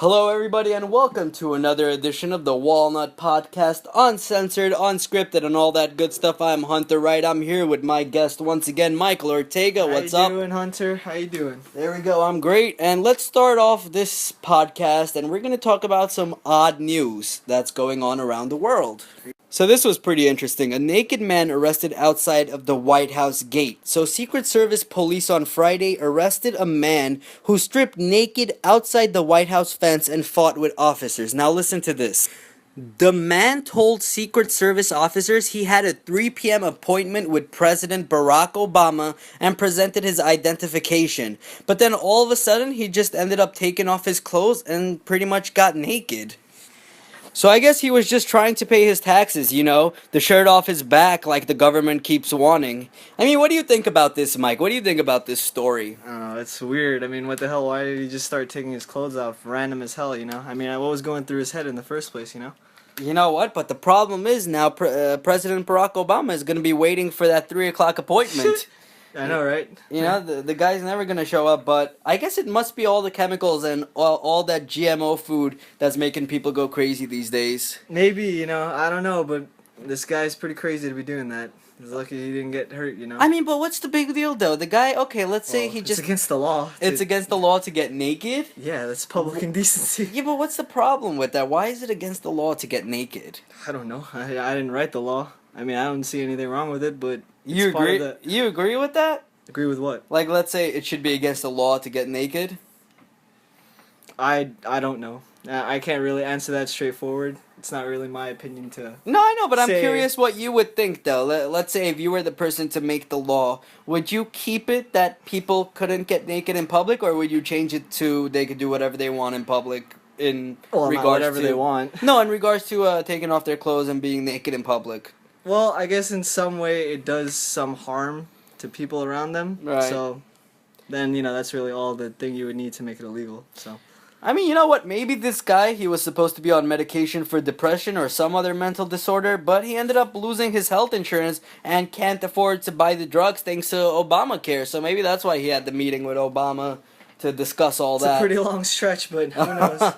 Hello, everybody, and welcome to another edition of the Wolnot Podcast, uncensored, unscripted, and all that good stuff. I'm Hunter Rite. I'm here with my guest once again, Micheal Ortega. What's up? How you doing, Hunter? How you doing? There we go. I'm great. And let's start off this podcast, and we're going to talk about some odd news that's going on around the world. So this was pretty interesting. A naked man arrested outside of the White House gate. So Secret Service police on Friday arrested a man who stripped naked outside the White House fence and fought with officers. Now listen to this. The man told Secret Service officers he had a 3 p.m. appointment with President Barack Obama and presented his identification. But then all of a sudden, he just ended up taking off his clothes and pretty much got naked. So I guess he was just trying to pay his taxes, the shirt off his back like the government keeps wanting. I mean, what do you think about this, Mike? What do you think about this story? I don't know, it's weird. I mean, what the hell? Why did he just start taking his clothes off random as hell, I mean, what was going through his head in the first place, You know what? But the problem is now President Barack Obama is going to be waiting for that 3 o'clock appointment. I know, right? The guy's never going to show up, but I guess it must be all the chemicals and all that GMO food that's making people go crazy these days. Maybe, I don't know, but this guy's pretty crazy to be doing that. He's lucky he didn't get hurt, I mean, but what's the big deal, though? The guy, okay, let's say he just... It's against the law. It's against the law to get naked? Yeah, that's public indecency. Yeah, but what's the problem with that? Why is it against the law to get naked? I don't know. I didn't write the law. I mean, I don't see anything wrong with it, but... You agree? You agree with that? Agree with what? Like, let's say it should be against the law to get naked? I don't know. I can't really answer that straightforward. It's not really my opinion to... No, I know, but I'm curious what you would think, though. Let's say if you were the person to make the law, would you keep it that people couldn't get naked in public, or would you change it to they could do whatever they want in public whatever they want. No, in regards to taking off their clothes and being naked in public. Well, I guess in some way it does some harm to people around them. Right. So then, that's really all the thing you would need to make it illegal. So I mean, you know what? Maybe this guy, he was supposed to be on medication for depression or some other mental disorder, but he ended up losing his health insurance and can't afford to buy the drugs thanks to Obamacare. So maybe that's why he had the meeting with Obama to discuss all that. It's a pretty long stretch, but who knows?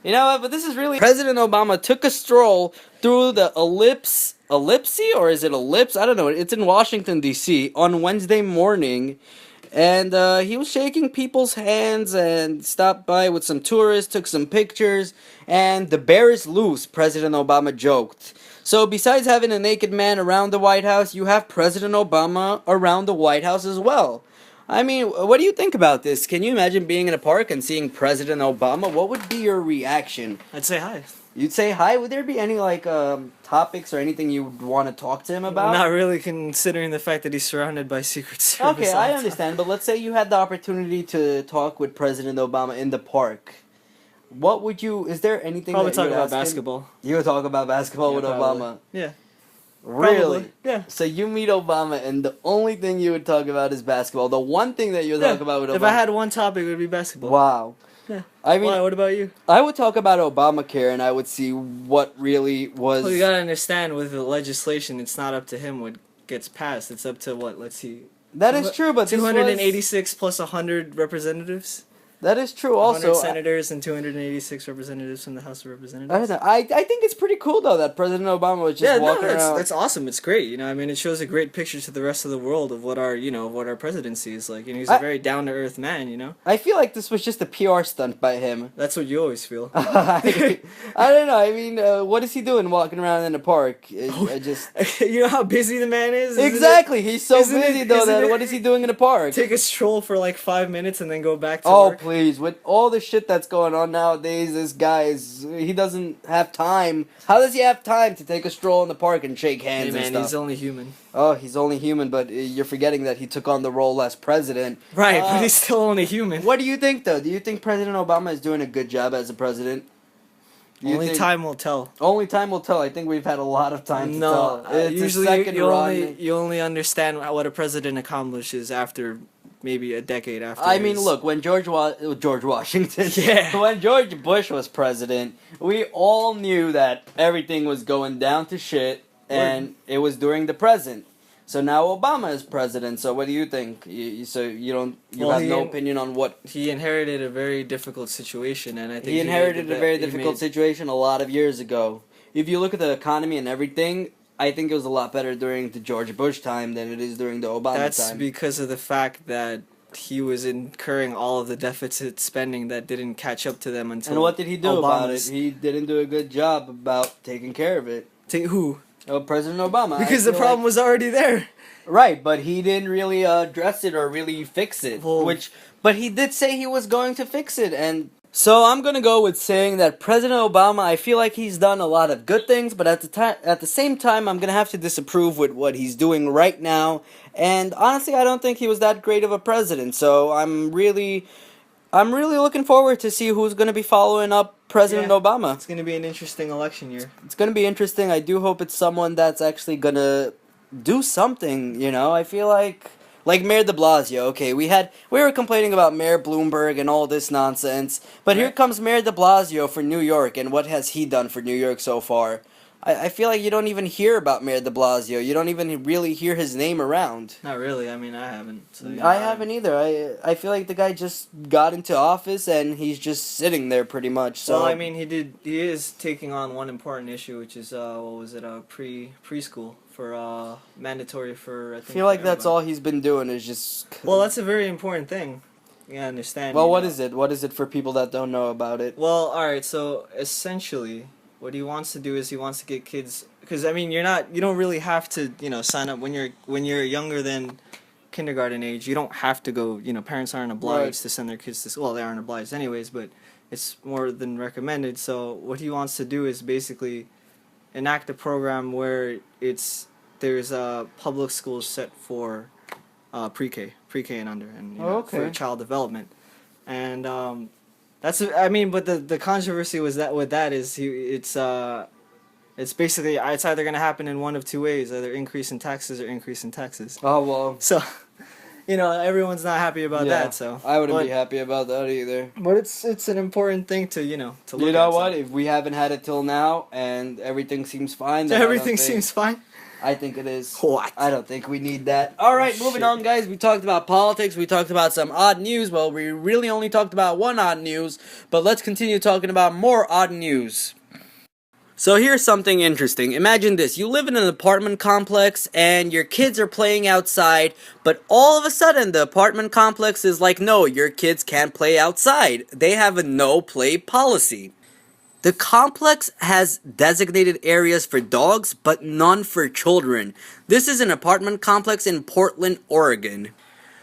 You know what? But this is really... President Obama took a stroll through the ellipse, or is it ellipse? I don't know. It's in Washington, D.C. on Wednesday morning. And he was shaking people's hands and stopped by with some tourists, took some pictures. And the bear is loose, President Obama joked. So besides having a naked man around the White House, you have President Obama around the White House as well. I mean, what do you think about this? Can you imagine being in a park and seeing President Obama? What would be your reaction? I'd say hi. You'd say hi? Would there be any, topics or anything you would want to talk to him about? Not really, considering the fact that he's surrounded by Secret Service. Okay, I understand, but let's say you had the opportunity to talk with President Obama in the park. What would you... Is there anything Probably that you talk would about ask him? basketball. You would talk about basketball with probably. Obama? Yeah. Really? Probably. Yeah. So you meet Obama, and the only thing you would talk about is basketball. The one thing that you would talk about with Obama. If I had one topic, it would be basketball. Wow. Yeah. I mean, why? What about you? I would talk about Obamacare, and I would see what really was... Well, you gotta understand, with the legislation, it's not up to him what gets passed. It's up to what? Let's see. That is true, but 286 plus 100 representatives. That is true. Also, 100 senators and 286 representatives from the House of Representatives. I don't know. I think it's pretty cool though that President Obama was just walking around. That's awesome. It's great. I mean, it shows a great picture to the rest of the world of what our what our presidency is like. He's a very down to earth man. I feel like this was just a PR stunt by him. That's what you always feel. I don't know. I mean, what is he doing walking around in the park? I just you know how busy the man is. Exactly. He's so busy though. What is he doing in the park? Take a stroll for like 5 minutes and then go back to work. Please, with all the shit that's going on nowadays, this guy he doesn't have time. How does he have time to take a stroll in the park and shake hands and stuff? He's only human. Oh, he's only human, but you're forgetting that he took on the role as president. Right, but he's still only human. What do you think, though? Do you think President Obama is doing a good job as a president? Only time will tell. Only time will tell. I think we've had a lot of time to tell. It's usually you only understand what a president accomplishes after maybe a decade after. I mean, look, when George Washington, yeah, when George Bush was president, we all knew that everything was going down to shit, and it was during the present. So now Obama is president. So what do you think? So you have no opinion on what he inherited a very difficult situation, and I think he inherited a very difficult situation a lot of years ago. If you look at the economy and everything, I think it was a lot better during the George Bush time than it is during the Obama time. That's because of the fact that he was incurring all of the deficit spending that didn't catch up to them until. And what did he do about it? He didn't do a good job about taking care of it. Who? Oh, President Obama. Because the problem was already there. Right, but he didn't really address it or really fix it. But he did say he was going to fix it, and so I'm gonna go with saying that President Obama. I feel like he's done a lot of good things, but at the same time, I'm gonna have to disapprove with what he's doing right now. And honestly, I don't think he was that great of a president. So I'm really looking forward to see who's gonna be following up President Obama. It's gonna be an interesting election year. It's gonna be interesting. I do hope it's someone that's actually gonna do something, I feel like Mayor de Blasio. Okay, we were complaining about Mayor Bloomberg and all this nonsense, but here comes Mayor de Blasio for New York, and what has he done for New York so far? I feel like you don't even hear about Mayor de Blasio. You don't even really hear his name around. Not really. I mean, I haven't. So, I haven't either. I feel like the guy just got into office and he's just sitting there pretty much. So well, I mean, he is taking on one important issue, which is preschool for mandatory for. I feel like that's all he's been doing is just. Well, that's a very important thing. Yeah, I understand. Well, what is it? What is it for people that don't know about it? Well, all right. So essentially, what he wants to do is he wants to get kids, because I mean you don't really have to sign up when you're younger than kindergarten age. You don't have to go. Parents aren't obliged to send their kids to school. Well, they aren't obliged anyways, but it's more than recommended. So what he wants to do is basically enact a program where there's public schools set for pre-K and under, and for child development, and but the controversy was that with that is it's basically it's either going to happen in one of two ways, either increase in taxes or increase in taxes. Oh well. So, everyone's not happy about that. So I wouldn't be happy about that either. But it's an important thing to to look at. You know what? If we haven't had it till now and everything seems fine, then everything seems fine. I think it is. What? I don't think we need that. All right, moving on, guys. We talked about politics. We talked about some odd news. Well, we really only talked about one odd news, but let's continue talking about more odd news. So here's something interesting. Imagine this. You live in an apartment complex and your kids are playing outside, but all of a sudden the apartment complex is like, no, your kids can't play outside. They have a no play policy. The complex has designated areas for dogs, but none for children. This is an apartment complex in Portland, Oregon.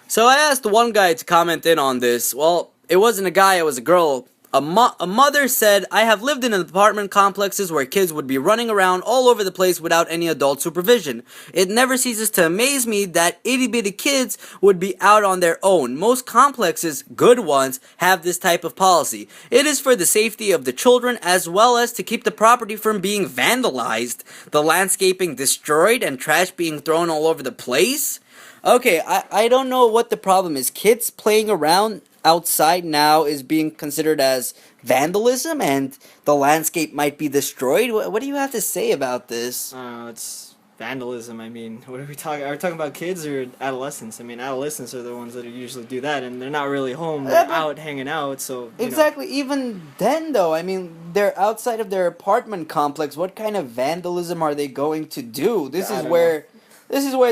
So I asked one guy to comment in on this. Well, it wasn't a guy, it was a girl. A mother said, I have lived in apartment complexes where kids would be running around all over the place without any adult supervision. It never ceases to amaze me that itty-bitty kids would be out on their own. Most complexes, good ones, have this type of policy. It is for the safety of the children as well as to keep the property from being vandalized, the landscaping destroyed, and trash being thrown all over the place. Okay, I don't know what the problem is. Kids playing around outside now is being considered as vandalism and the landscape might be destroyed. What do you have to say about this? It's vandalism. I mean, what are we talking? Are we talking about kids or adolescents? I mean, adolescents are the ones that usually do that, and they're not really home. They're out hanging out, so... Exactly. Even then, though, I mean, they're outside of their apartment complex. What kind of vandalism are they going to do? This is where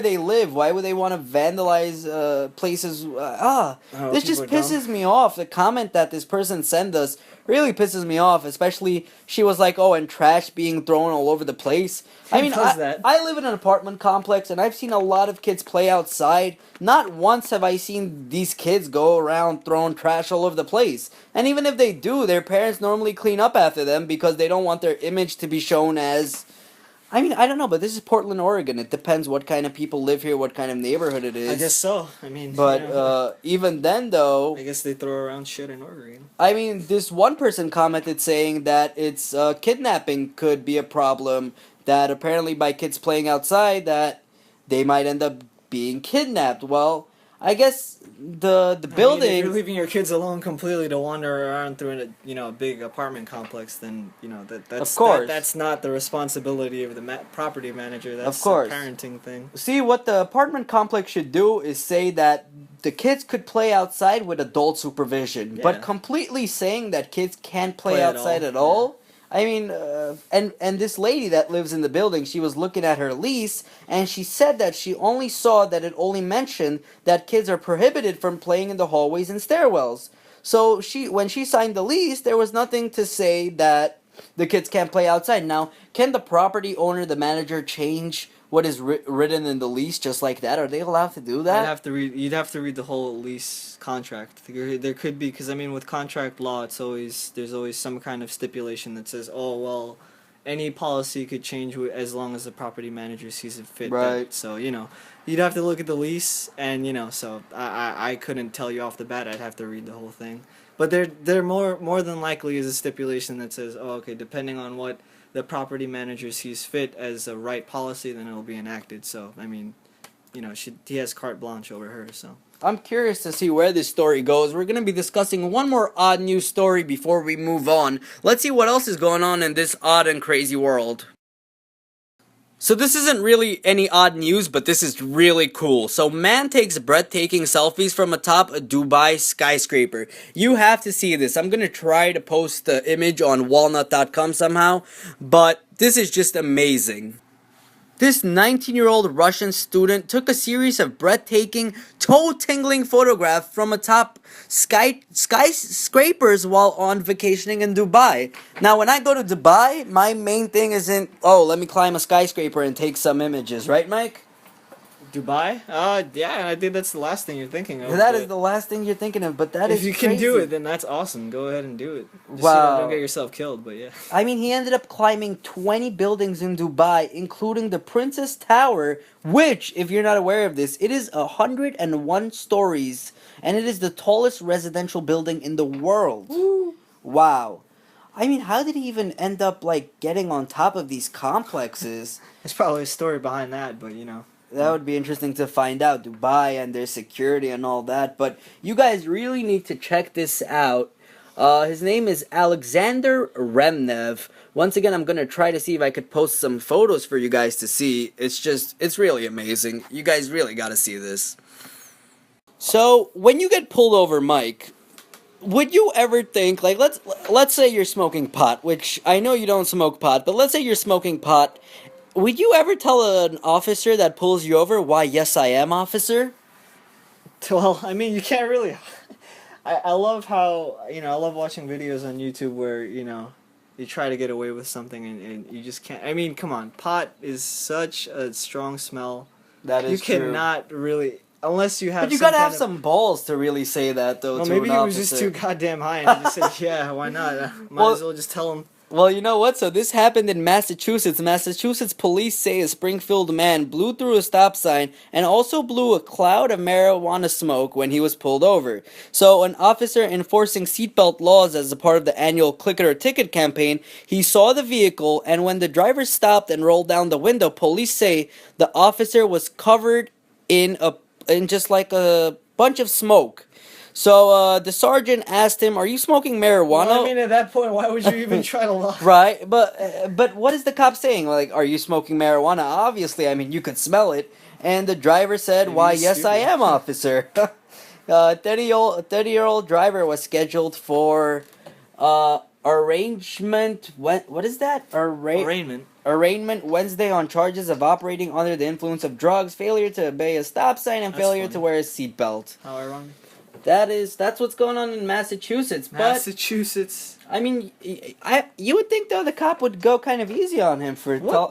they live. Why would they want to vandalize places? This just pisses me off. The comment that this person sent us really pisses me off. Especially, she was like, "Oh, and trash being thrown all over the place." I mean, I live in an apartment complex, and I've seen a lot of kids play outside. Not once have I seen these kids go around throwing trash all over the place. And even if they do, their parents normally clean up after them because they don't want their image to be shown as... I mean, I don't know, but this is Portland, Oregon. It depends what kind of people live here, what kind of neighborhood it is. I guess so. I mean... But even then, though... I guess they throw around shit in Oregon. I mean, this one person commented saying that it's kidnapping could be a problem, that apparently by kids playing outside, that they might end up being kidnapped. Well, I guess the I mean, building. if you're leaving your kids alone completely to wander around through a big apartment complex, then Of course. that's not the responsibility of the property manager. Of That's a course. parenting thing. See, what the apartment complex should do is say that the kids could play outside with adult supervision, but Yeah. completely saying that kids can't play Play at outside all, at all. I mean, and this lady that lives in the building, she was looking at her lease, and she said that she only saw that it only mentioned that kids are prohibited from playing in the hallways and stairwells. So when she signed the lease, there was nothing to say that the kids can't play outside. Now, can the property owner, the manager, change what is written in the lease just like that? Are they allowed to do that? You'd have to read the whole lease contract. There could be, because I mean, with contract law, there's always some kind of stipulation that says, oh well, any policy could change as long as the property manager sees it fit. Right. So you'd have to look at the lease, and so I couldn't tell you off the bat. I'd have to read the whole thing. But there more than likely is a stipulation that says, oh okay, depending on what the property manager sees fit as a right policy, then it'll be enacted. So I mean, he has carte blanche over her. So I'm curious to see where this story goes. We're going to be discussing one more odd news story before we move on. Let's see what else is going on in this odd and crazy world. So this isn't really any odd news, but this is really cool. So man takes breathtaking selfies from atop a Dubai skyscraper. You have to see this. I'm going to try to post the image on Wolnot.com somehow, but this is just amazing. This 19-year-old Russian student took a series of breathtaking, toe-tingling photographs from atop skyscrapers while on vacationing in Dubai. Now, when I go to Dubai, my main thing isn't, oh, let me climb a skyscraper and take some images, right, Mike? Dubai? Yeah, I think that's the last thing you're thinking of. That is the last thing you're thinking of, but that is if you crazy. can do it, then that's awesome. Go ahead and do it. Just, Wow. don't get yourself killed, but yeah. I mean, he ended up climbing 20 buildings in Dubai, including the Princess Tower, which, if you're not aware of this, it is 101 stories, and it is the tallest residential building in the world. Woo. Wow. I mean, how did he even end up, getting on top of these complexes? There's probably a story behind that, but That would be interesting to find out, Dubai and their security and all that. But you guys really need to check this out. His name is Alexander Remnev. Once again, I'm going to try to see if I could post some photos for you guys to see. It's really amazing. You guys really got to see this. So, when you get pulled over, Mike, would you ever think, let's say you're smoking pot, which I know you don't smoke pot, but let's say you're smoking pot. Would you ever tell an officer that pulls you over, why, yes, I am, officer? Well, I mean, you can't really. I love how, I love watching videos on YouTube where, you try to get away with something and you just can't. I mean, come on. Pot is such a strong smell. That is true. You cannot really. Unless you have. But you gotta have some balls to really say that, though. Well, to maybe an he was officer. just too goddamn high and he just said, yeah, why not? Might as well just tell him. Well, you know what? So this happened in Massachusetts. Massachusetts police say a Springfield man blew through a stop sign and also blew a cloud of marijuana smoke when he was pulled over. So an officer enforcing seatbelt laws as a part of the annual Click It or Ticket campaign, he saw the vehicle, and when the driver stopped and rolled down the window, police say the officer was covered in just like a bunch of smoke. So the sergeant asked him, "Are you smoking marijuana?" Well, I mean, at that point, why would you even try to lie? Right, but what is the cop saying? Like, are you smoking marijuana? Obviously, I mean, you could smell it. And the driver said, Maybe "Why, he's yes, I stupid." am, officer." 30-year-old driver was scheduled for arraignment. What is that? Arraignment. Arraignment Wednesday on charges of operating under the influence of drugs, failure to obey a stop sign, and That's failure funny. to wear a seatbelt. How ironic. That's what's going on in Massachusetts. But Massachusetts. I mean, you would think though the cop would go kind of easy on him for. You know,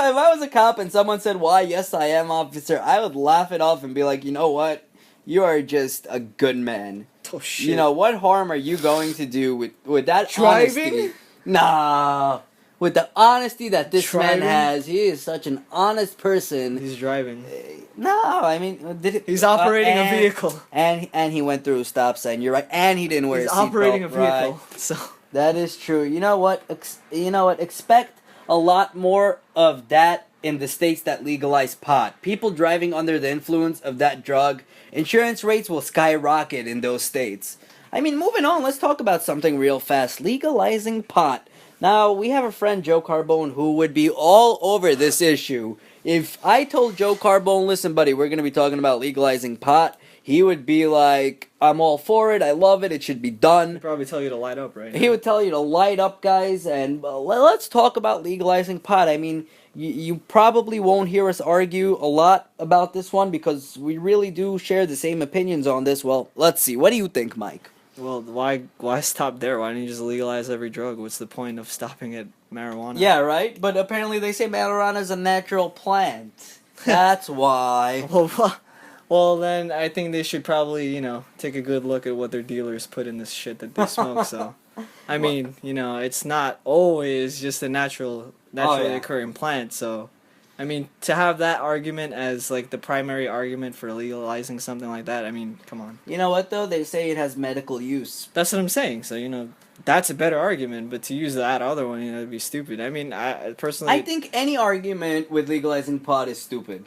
if I was a cop and someone said, "Why, yes, I am, officer," I would laugh it off and be like, "You know what? You are just a good man. Oh shit. You know what harm are you going to do with that Driving? honesty?" Nah. With the honesty that this Driving? man has, he is such an honest person. He's driving. No, I mean, He's operating a vehicle. And he went through a stop sign. You're right, and he didn't wear He's a seatbelt. operating a vehicle. Right. So That is true. You know what? Expect a lot more of that in the states that legalize pot. People driving under the influence of that drug, insurance rates will skyrocket in those states. I mean, moving on, let's talk about something real fast. Legalizing pot. Now, we have a friend, Joe Carbone, who would be all over this issue. If I told Joe Carbone, listen, buddy, we're going to be talking about legalizing pot, he would be like, I'm all for it, I love it, it should be done. He'd probably tell you to light up right now. He would tell you to light up, guys, and let's talk about legalizing pot. I mean, you probably won't hear us argue a lot about this one because we really do share the same opinions on this. Well, let's see. What do you think, Mike? Well, why stop there? Why don't you just legalize every drug? What's the point of stopping at marijuana? Yeah, right? But apparently they say marijuana is a natural plant. That's why. Well, then I think they should probably, take a good look at what their dealers put in this shit that they smoke. So, I mean, it's not always just a naturally occurring plant. So, I mean, to have that argument as like the primary argument for legalizing something like that, I mean, come on. You know what though? They say it has medical use. That's what I'm saying. So, that's a better argument. But to use that other one, it'd be stupid. I mean, I personally, I think any argument with legalizing pot is stupid.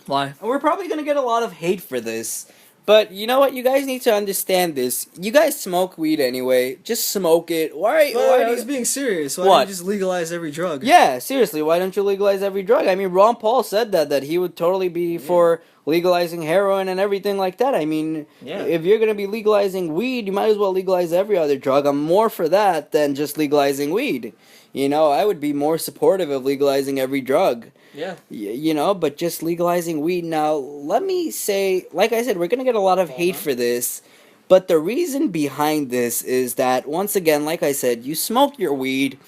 Why? We're probably going to get a lot of hate for this. But you know what? You guys need to understand this. You guys smoke weed anyway. Just smoke it. Why I was being serious. Why don't you just legalize every drug? Yeah, seriously. Why don't you legalize every drug? I mean, Ron Paul said that he would totally be for legalizing heroin and everything like that. I mean, if you're going to be legalizing weed, you might as well legalize every other drug. I'm more for that than just legalizing weed. I would be more supportive of legalizing every drug. Yeah. But just legalizing weed. Now, let me say, like I said, we're going to get a lot of hate for this. But the reason behind this is that, once again, like I said, you smoke your weed.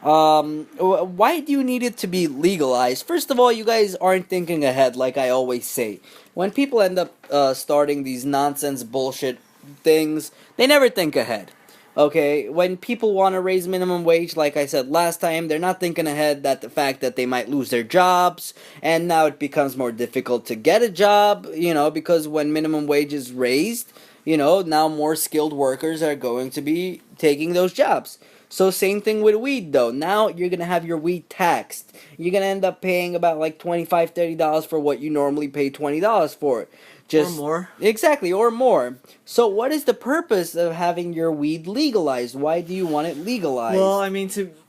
Why do you need it to be legalized? First of all, you guys aren't thinking ahead, like I always say. When people end up starting these nonsense bullshit things, they never think ahead. Okay, when people want to raise minimum wage, like I said last time, they're not thinking ahead that the fact that they might lose their jobs, and now it becomes more difficult to get a job, because when minimum wage is raised, now more skilled workers are going to be taking those jobs. So same thing with weed though. Now you're going to have your weed taxed. You're going to end up paying about like $25, $30 for what you normally pay $20 for. Or more. Exactly, or more. So what is the purpose of having your weed legalized? Why do you want it legalized?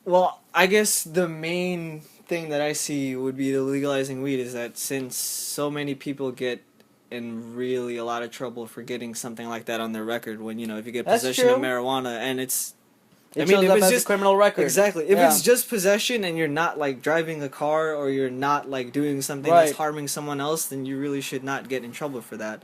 Well, I guess the main thing that I see would be the legalizing weed is that since so many people get in really a lot of trouble for getting something like that on their record when, if you get possession of marijuana and it's... It shows up as a criminal record. Exactly. If it's just possession and you're not like driving a car or you're not like doing something that's harming someone else, then you really should not get in trouble for that.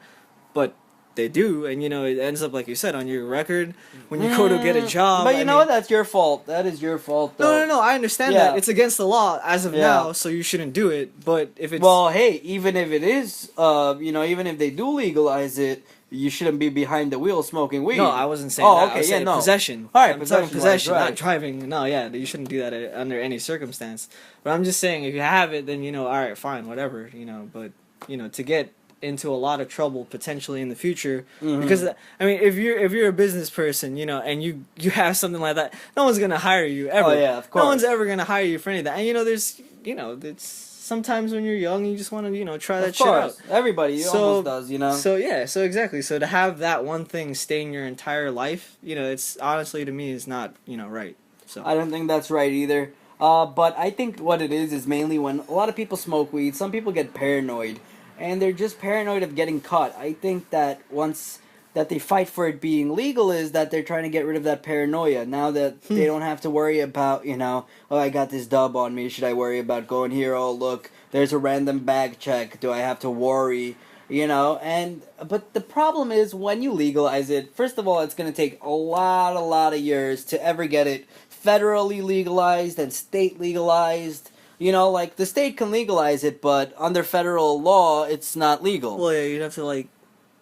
But they do, and it ends up like you said on your record when you go to get a job. But know what? That's your fault. That is your fault. Though. No. I understand that it's against the law as of now, so you shouldn't do it. But if it's hey, even if it is, even if they do legalize it. You shouldn't be behind the wheel smoking weed. No, I wasn't saying that. Okay, I was saying possession. All right, I'm talking possession, right. not driving. No, you shouldn't do that under any circumstance. But I'm just saying, if you have it, then all right, fine, whatever. But to get into a lot of trouble potentially in the future, because I mean, if you're a business person, and you have something like that, no one's gonna hire you ever. Oh yeah, of course. No one's ever gonna hire you for anything. And there's it's. Sometimes when you're young, you just want to, try that shit out. Everybody almost does, So exactly. So to have that one thing stain your entire life, it's honestly to me is not, right. So I don't think that's right either. But I think what it is mainly when a lot of people smoke weed, some people get paranoid, and they're just paranoid of getting caught. I think that once that they fight for it being legal is that they're trying to get rid of that paranoia. Now that they don't have to worry about, I got this dub on me. Should I worry about going here? Oh, look, there's a random bag check. Do I have to worry? But the problem is when you legalize it, first of all, it's going to take a lot of years to ever get it federally legalized and state legalized. Like the state can legalize it, but under federal law, it's not legal. Well, yeah, you'd have to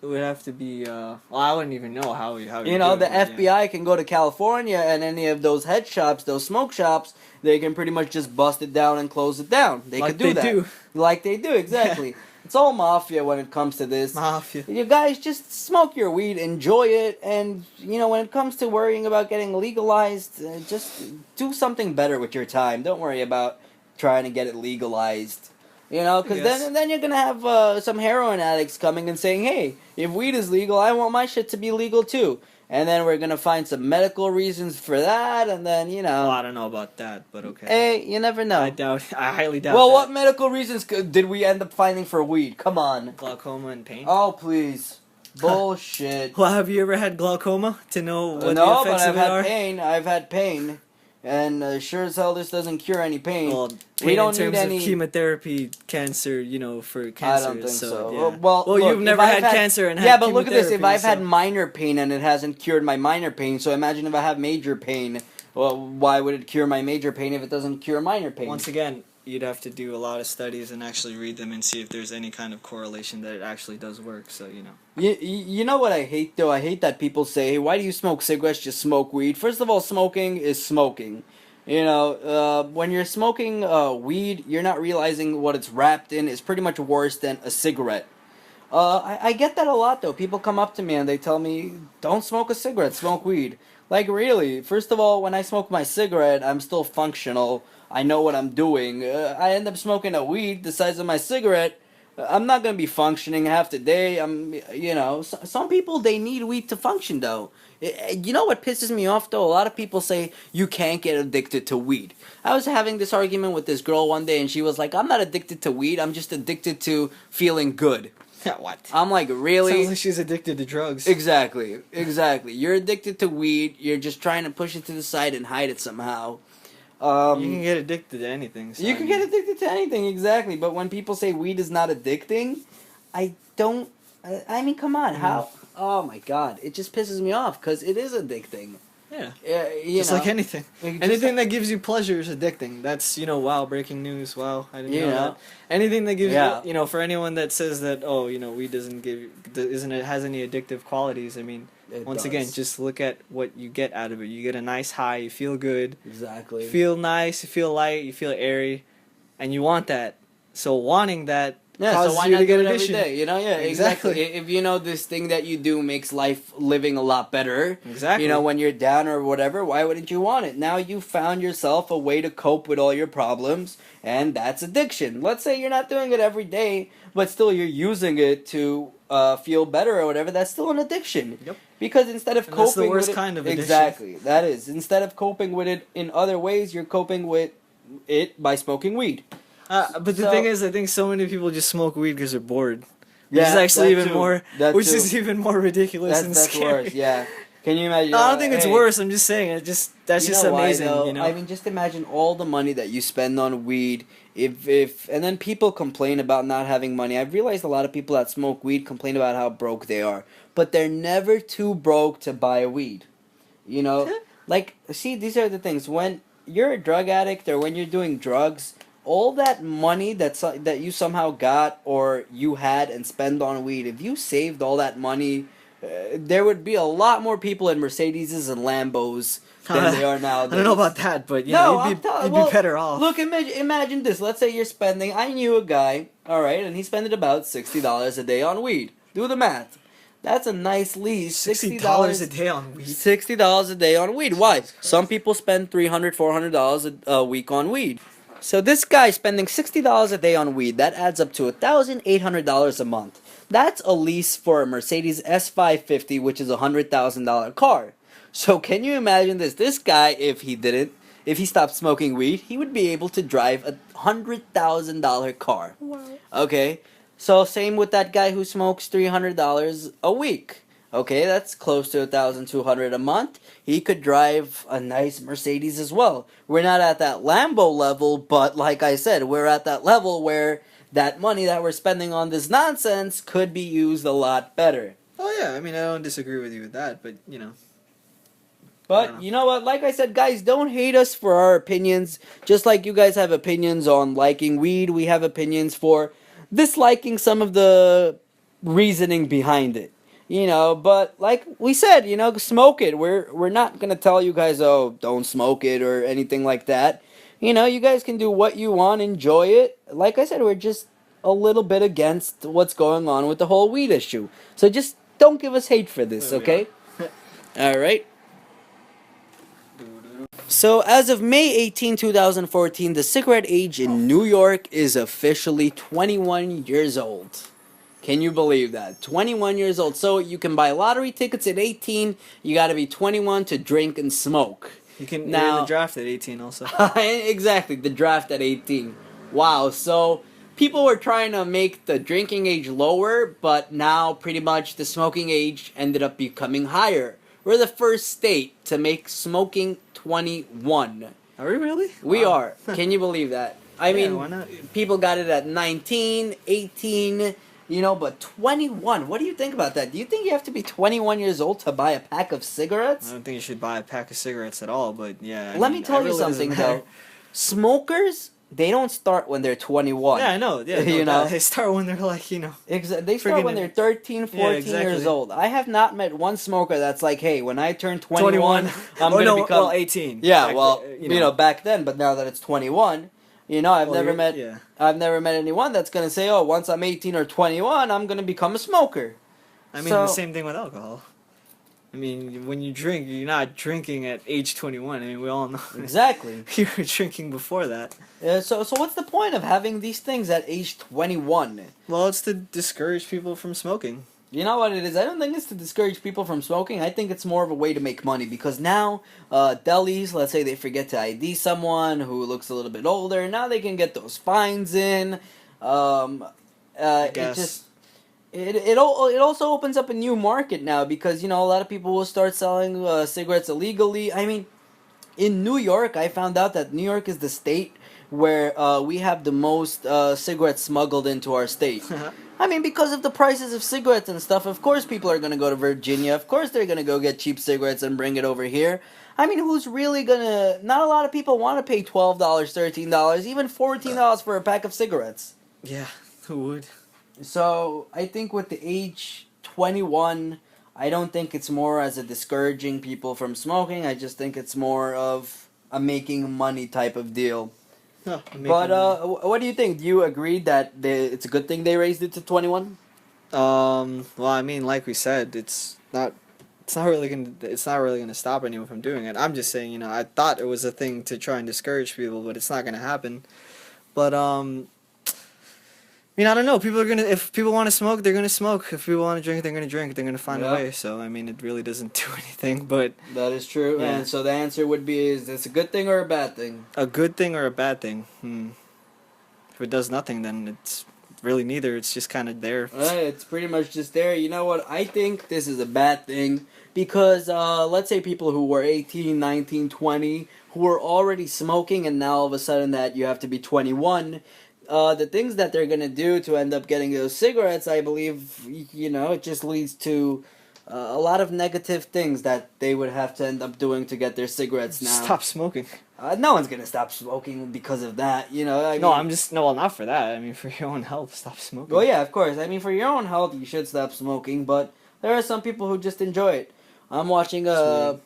it would have to be, I wouldn't even know how the FBI can go to California and any of those head shops, those smoke shops, they can pretty much just bust it down and close it down. They could do that. Like they do, exactly. Yeah. It's all mafia when it comes to this. Mafia. You guys just smoke your weed, enjoy it, and, when it comes to worrying about getting legalized, just do something better with your time. Don't worry about trying to get it legalized. You know, because Yes. then you're gonna have some heroin addicts coming and saying, "Hey, if weed is legal, I want my shit to be legal too." And then we're gonna find some medical reasons for that, and then Well, I don't know about that, but okay. hey, you never know. I highly doubt. Well, that. what medical reasons did we end up finding for weed? Come on. Glaucoma and pain. Oh please, bullshit. Well, have you ever had glaucoma to know what the No, but effects I've of it had are? pain. I've had pain, and sure as hell this doesn't cure any pain. Well, we pain don't in terms need any of chemotherapy, cancer, you know, for I cancer. don't think so. Yeah. Well, look, you've if never I've had cancer and had yeah, but look at this. If chemotherapy, I've had so- minor pain and it hasn't cured my minor pain, so imagine if I have major pain. Well, why would it cure my major pain if it doesn't cure minor pain? Once again, you'd have to do a lot of studies and actually read them and see if there's any kind of correlation that it actually does work. So you know. You know what I hate though? I hate that people say, "Hey, why do you smoke cigarettes? Just smoke weed." First of all, smoking is smoking. You know, when you're smoking weed, you're not realizing what it's wrapped in is pretty much worse than a cigarette. I get that a lot though. People come up to me and they tell me, "Don't smoke a cigarette, smoke weed." Like really? First of all, when I smoke my cigarette, I'm still functional. I know what I'm doing. I end up smoking a weed the size of my cigarette. I'm not gonna be functioning half the day. You know, some people they need weed to function though. You know what pisses me off though? A lot of people say you can't get addicted to weed. I was having this argument with this girl one day, and she was like, "I'm not addicted to weed. I'm just addicted to feeling good." What? I'm like, really? Sounds like she's addicted to drugs. Exactly. You're addicted to weed. You're just trying to push it to the side and hide it somehow. You can get addicted to anything. So You can get addicted to anything, exactly. But when people say weed is not addicting, I don't. I mean, come on, how? Oh my god, it just pisses me off because it is addicting. Yeah. Just like anything. Just Anything that gives you pleasure is addicting. That's, you know, wow, breaking news. Wow, I didn't know Yeah. that. Anything that gives Yeah. you know, for anyone that says that, oh, you know, weed doesn't give, isn't it has any addictive qualities? I mean, It once does. again, just look at what you get out of it. You get a nice high. You feel good. Exactly. You feel nice. You feel light. You feel airy, and you want that. So wanting that causes so why you not to get do it every addiction. day? You know, yeah, exactly. If you know this thing that you do makes life living a lot better, Exactly. you know, when you're down or whatever, why wouldn't you want it? Now you found yourself a way to cope with all your problems, and that's addiction. Let's say you're not doing it every day, but still you're using it to feel better or whatever. That's still an addiction. Yep. Because instead of And coping that's the worst with it, kind of addiction. exactly, that is. Instead of coping with it in other ways, you're coping with it by smoking weed. But the So- thing is, I think so many people just smoke weed because they're bored. Which Yeah, is actually that even too. more, That which too. is even more ridiculous and That's scary. worse, yeah. Can you imagine? No, I don't think it's hey, worse. I'm just saying that's you just know why, amazing. though? You know, I mean, just imagine all the money that you spend on weed. If and then people complain about not having money. I've realized a lot of people that smoke weed complain about how broke they are, but they're never too broke to buy a weed. You know, like see, these are the things. When you're a drug addict or when you're doing drugs, all that money that you somehow got or you had and spend on weed, if you saved all that money, there would be a lot more people in Mercedeses and Lambos than they are nowadays. I don't know about that, but you No, know, I'm you'd telling- be well, better off. Look, imagine this. Let's say you're spending. I knew a guy, all right, and he spent about $60 a day on weed. Do the math. That's a nice lease. $60 a day on weed. $60 a day on weed. Why? Some people spend $300, $400 a week on weed. So this guy spending $60 a day on weed, that adds up to $1,800 a month. That's a lease for a Mercedes S550, which is a $100,000 car. So can you imagine this? This guy, if he stopped smoking weed, he would be able to drive a $100,000 car. Wow. Okay, so same with that guy who smokes $300 a week. Okay, that's close to $1,200 a month. He could drive a nice Mercedes as well. We're not at that Lambo level, but like I said, we're at that level where that money that we're spending on this nonsense could be used a lot better. Oh yeah, I mean, I don't disagree with you with that, but you know. But you know what? Like I said, guys, don't hate us for our opinions. Just like you guys have opinions on liking weed, we have opinions for disliking some of the reasoning behind it. You know, but like we said, you know, smoke it. We're not gonna tell you guys, oh, don't smoke it or anything like that. You know, you guys can do what you want, enjoy it. Like I said, we're just a little bit against what's going on with the whole weed issue. So just don't give us hate for this, There we okay? All right. So, as of May 18, 2014, the cigarette age in New York is officially 21 years old. Can you believe that? 21 years old. So, you can buy lottery tickets at 18. You got to be 21 to drink and smoke. You're in the Now, draft at 18 also. exactly, the draft at 18. Wow, so people were trying to make the drinking age lower, but now pretty much the smoking age ended up becoming higher. We're the first state to make smoking 21. Are we really? We Wow. are. Can you believe that? I Yeah, mean, why not? people got it at 19, 18, but 21. What do you think about that? Do you think you have to be 21 years old to buy a pack of I cigarettes? don't think you should buy a pack of cigarettes at all, but yeah. Let me tell you something, though. Smokers, they don't start when they're 21. Yeah, I know. Yeah, You know? they start when they're like, They start when they're 13, 14 years exactly. old. I have not met one smoker that's like, hey, when I turn 21, 21. I'm going to become... 18. Yeah, Back well, then, back then, but now that it's 21, I've never met Yeah. I've never met anyone that's going to say, oh, once I'm 18 or 21, I'm going to become a smoker. I mean, So- the same thing with alcohol. I mean, when you drink, you're not drinking at age 21. I mean, we all know. Exactly. You were drinking before that. So what's the point of having these things at age 21? Well, it's to discourage people from smoking. You know what it is? I don't think it's to discourage people from smoking. I think it's more of a way to make money because now delis, let's say they forget to ID someone who looks a little bit older, now they can get those fines in. It guess. just it also opens up a new market now because a lot of people will start selling cigarettes illegally. I mean, in New York, I found out that New York is the state where we have the most cigarettes smuggled into our state. I mean, because of the prices of cigarettes and stuff, of course people are going to go to Virginia. Of course they're going to go get cheap cigarettes and bring it over here. I mean, who's really going to... Not a lot of people want to pay $12, $13, even $14 for a pack of cigarettes. Yeah, who would? So, I think with the age 21, I don't think it's more as a discouraging people from smoking. I just think it's more of a making money type of deal. No, But what do you think? Do you agree that it's a good thing they raised it to 21? well, I mean, like we said, it's not really gonna stop anyone from doing it. I'm just saying, I thought it was a thing to try and discourage people, but it's not gonna happen. But I mean, I don't know. If people want to smoke, they're gonna smoke. If people want to drink, they're gonna drink. They're gonna find a way. So I mean, it really doesn't do anything. But That is true. Yeah. And so the answer would be: is this a good thing or a bad thing? a good thing or a bad thing? If it does nothing, then it's really neither. It's just kind of there. It's pretty much just there. You know what? I think this is a bad thing because let's say people who were 18, 19, 20 who were already smoking, and now all of a sudden that you have to be 21. The things that they're gonna do to end up getting those cigarettes, I believe, it just leads to a lot of negative things that they would have to end up doing to get their cigarettes now. Stop smoking. No one's gonna stop smoking because of that, Well, not for that. I mean, for your own health, stop smoking. Well, yeah, of course. I mean, for your own health, you should stop smoking, but there are some people who just enjoy it. I'm watching, do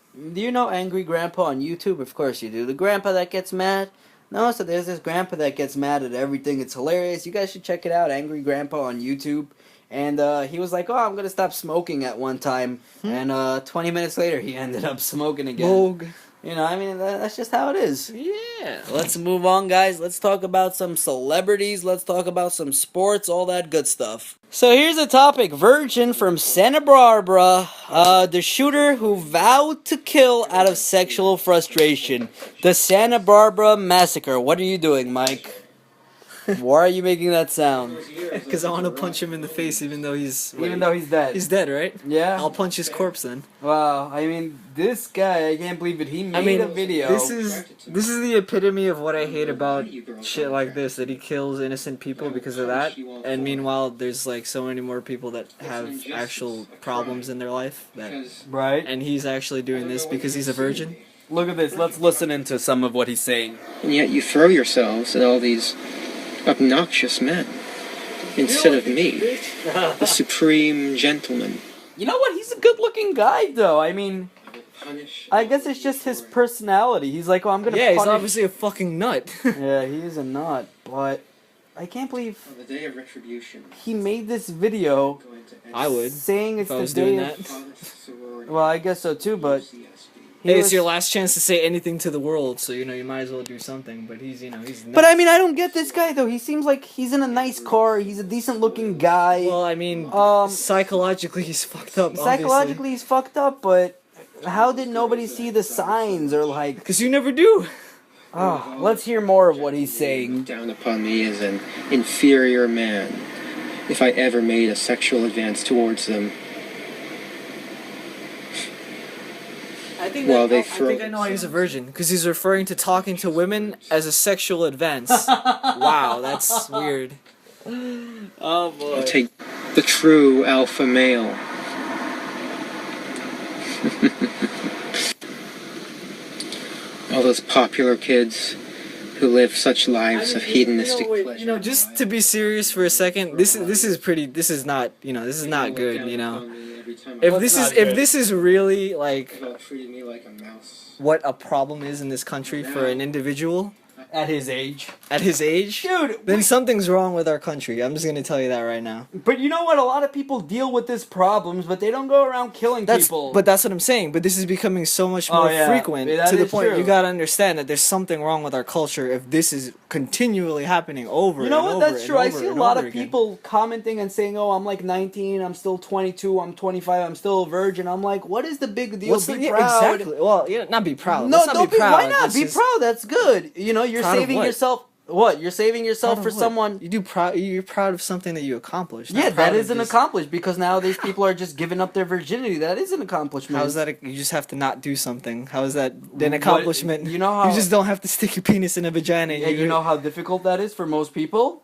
you know Angry Grandpa on YouTube? Of course you do. The grandpa that gets mad. No, so there's this grandpa that gets mad at everything. It's hilarious. You guys should check it out, Angry Grandpa on YouTube. And he was like, oh, I'm going to stop smoking at one time. And 20 minutes later, he ended up smoking again. Vogue. That's just how it is. Yeah. Let's move on, guys. Let's talk about some celebrities. Let's talk about some sports, all that good stuff. So here's a topic. Virgin from Santa Barbara. The shooter who vowed to kill out of sexual frustration. The Santa Barbara massacre. What are you doing, Mike? Why are you making that sound? Because I want to punch him in the face, even though he's dead. he's dead, right? Yeah. I'll punch his corpse then. Wow. I mean, this guy, I can't believe it. He made a video. This is the epitome of what I hate about shit like this. That he kills innocent people because of that, and meanwhile, there's like so many more people that have actual problems in their life Right. and he's actually doing this because he's a virgin. Look at this. Let's listen into some of what he's saying. And yet you throw yourselves at all these obnoxious men instead of me, the supreme gentleman. You know what? He's a good-looking guy, though. I mean, I guess it's just his personality. He's like, oh, I'm gonna. Yeah, he's punish... obviously a fucking nut. Yeah, he is a nut, but I can't believe On the day of retribution, he made this video going to end I would. saying it's If I the was day doing of... that. Well, I guess so too, but Hey, it's your last chance to say anything to the world, so you might as well do something. But he's nuts. But I mean, I don't get this guy though. He seems like he's in a nice car. He's a decent looking guy. Well, I mean, psychologically he's fucked up. Psychologically he's fucked up, but how did nobody see the signs or like? Because you never do. Oh, let's hear more of what he's saying. Down upon me as an inferior man if I ever made a sexual advance towards them. I think Well, I think I know why he's a virgin, because he's referring to talking to women as a sexual advance. Wow, that's weird. Oh boy. I'll take the true alpha male. All those popular kids who live such lives of hedonistic pleasure. Just to be serious for a second, this is not good, If this is really like Treated me like a mouse. what a problem is in this country for an individual At his age. dude, then something's wrong with our country. I'm just gonna tell you that right now. But you know what? A lot of people deal with these problems, but they don't go around killing people. But that's what I'm saying. But this is becoming so much more frequent That to the is point true. you gotta understand that there's something wrong with our culture if this is continually happening over. You know and what? over That's and true. I over see a and lot over of again. people commenting and saying, "Oh, I'm like 19, I'm still 22, I'm 25, I'm still a virgin." I'm like, "What is the big deal? Be proud." Exactly. Well, not be proud. No, Let's not don't be proud. Why not? Let's Be just- proud. That's good. You're Proud of saving what? yourself. What? You're saving yourself Proud for of what? someone. You're proud of something that you accomplished. not Yeah, proud that of is an just- accomplishment because now these people are just giving up their virginity. That is an accomplishment. How is that? You just have to not do something. How is that an accomplishment? You know how- you just don't have to stick your penis in a vagina. Yeah, you know how difficult that is for most people.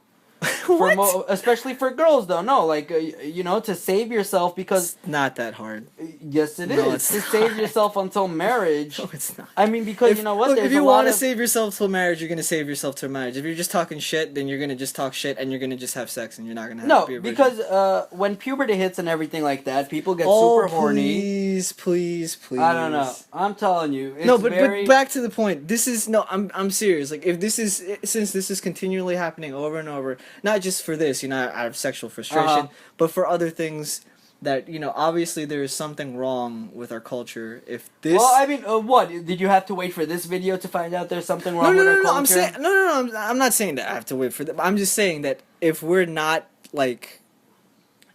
what? Especially for girls, though. No, like to save yourself because It's not that hard. yes, it is No, it's to not. save yourself until marriage. No, it's not. I mean, because you know what? Look, There's if you a lot want to of save yourself till marriage, you're gonna save yourself till marriage. If you're just talking shit, then you're gonna just talk shit and you're gonna just have sex and you're not gonna have no, to be a virgin. because when puberty hits and everything like that, people get Oh, super horny. Please. I don't know. I'm telling you, it's No, but very... back to the point. This is I'm serious. Like if this is since this is continually happening over and over, not just for this, out of sexual frustration, Uh-huh. but for other things that obviously there is something wrong with our culture. If this, Well, I mean, what did you have to wait for this video to find out there's something wrong no, with our culture? I'm saying no. I'm not saying that I have to wait for that. I'm just saying that if we're not like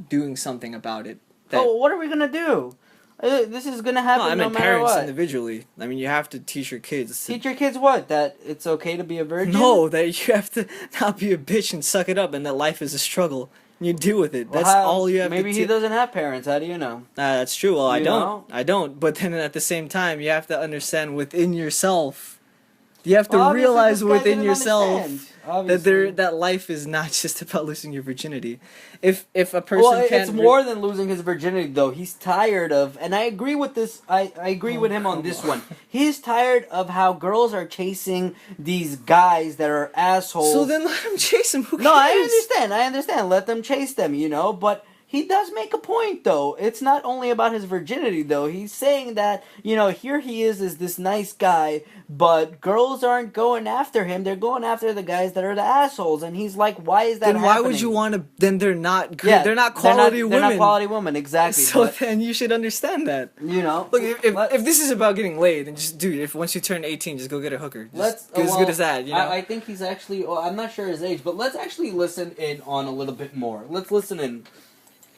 doing something about it, that, Oh, what are we gonna do? This is gonna happen no, I no mean matter parents what. individually. I mean, you have to teach your kids. Teach your kids what? That it's okay to be a virgin? No, that you have to not be a bitch and suck it up, and that life is a struggle. And you deal with it. Well, That's how- all you have Maybe to he doesn't have parents. How do you know? That's true. Well, I You don't. know? I don't. But then at the same time, you have to understand within yourself. You have to Well, obviously realize this guy within didn't yourself understand, that obviously. that life is not just about losing your virginity. If a person Well, can't it's more than losing his virginity, though. He's tired of, and I agree with this. I agree with him on this one. He's tired of how girls are chasing these guys that are assholes. so then let him chase him. Who cares? No, I understand. Let them chase them, but he does make a point, though. It's not only about his virginity, though. He's saying that, here he is this nice guy, but girls aren't going after him. They're going after the guys that are the assholes. And he's like, why is that Then why happening? would you want to? Then they're not good. Yeah, they're not quality women. They're not quality women, exactly. So but, then you should understand that. Look, if this is about getting laid, then just dude, if once you turn 18, just go get a hooker. Just as good as that, I think he's actually. Well, I'm not sure his age, but let's actually listen in on a little bit more. Let's listen in.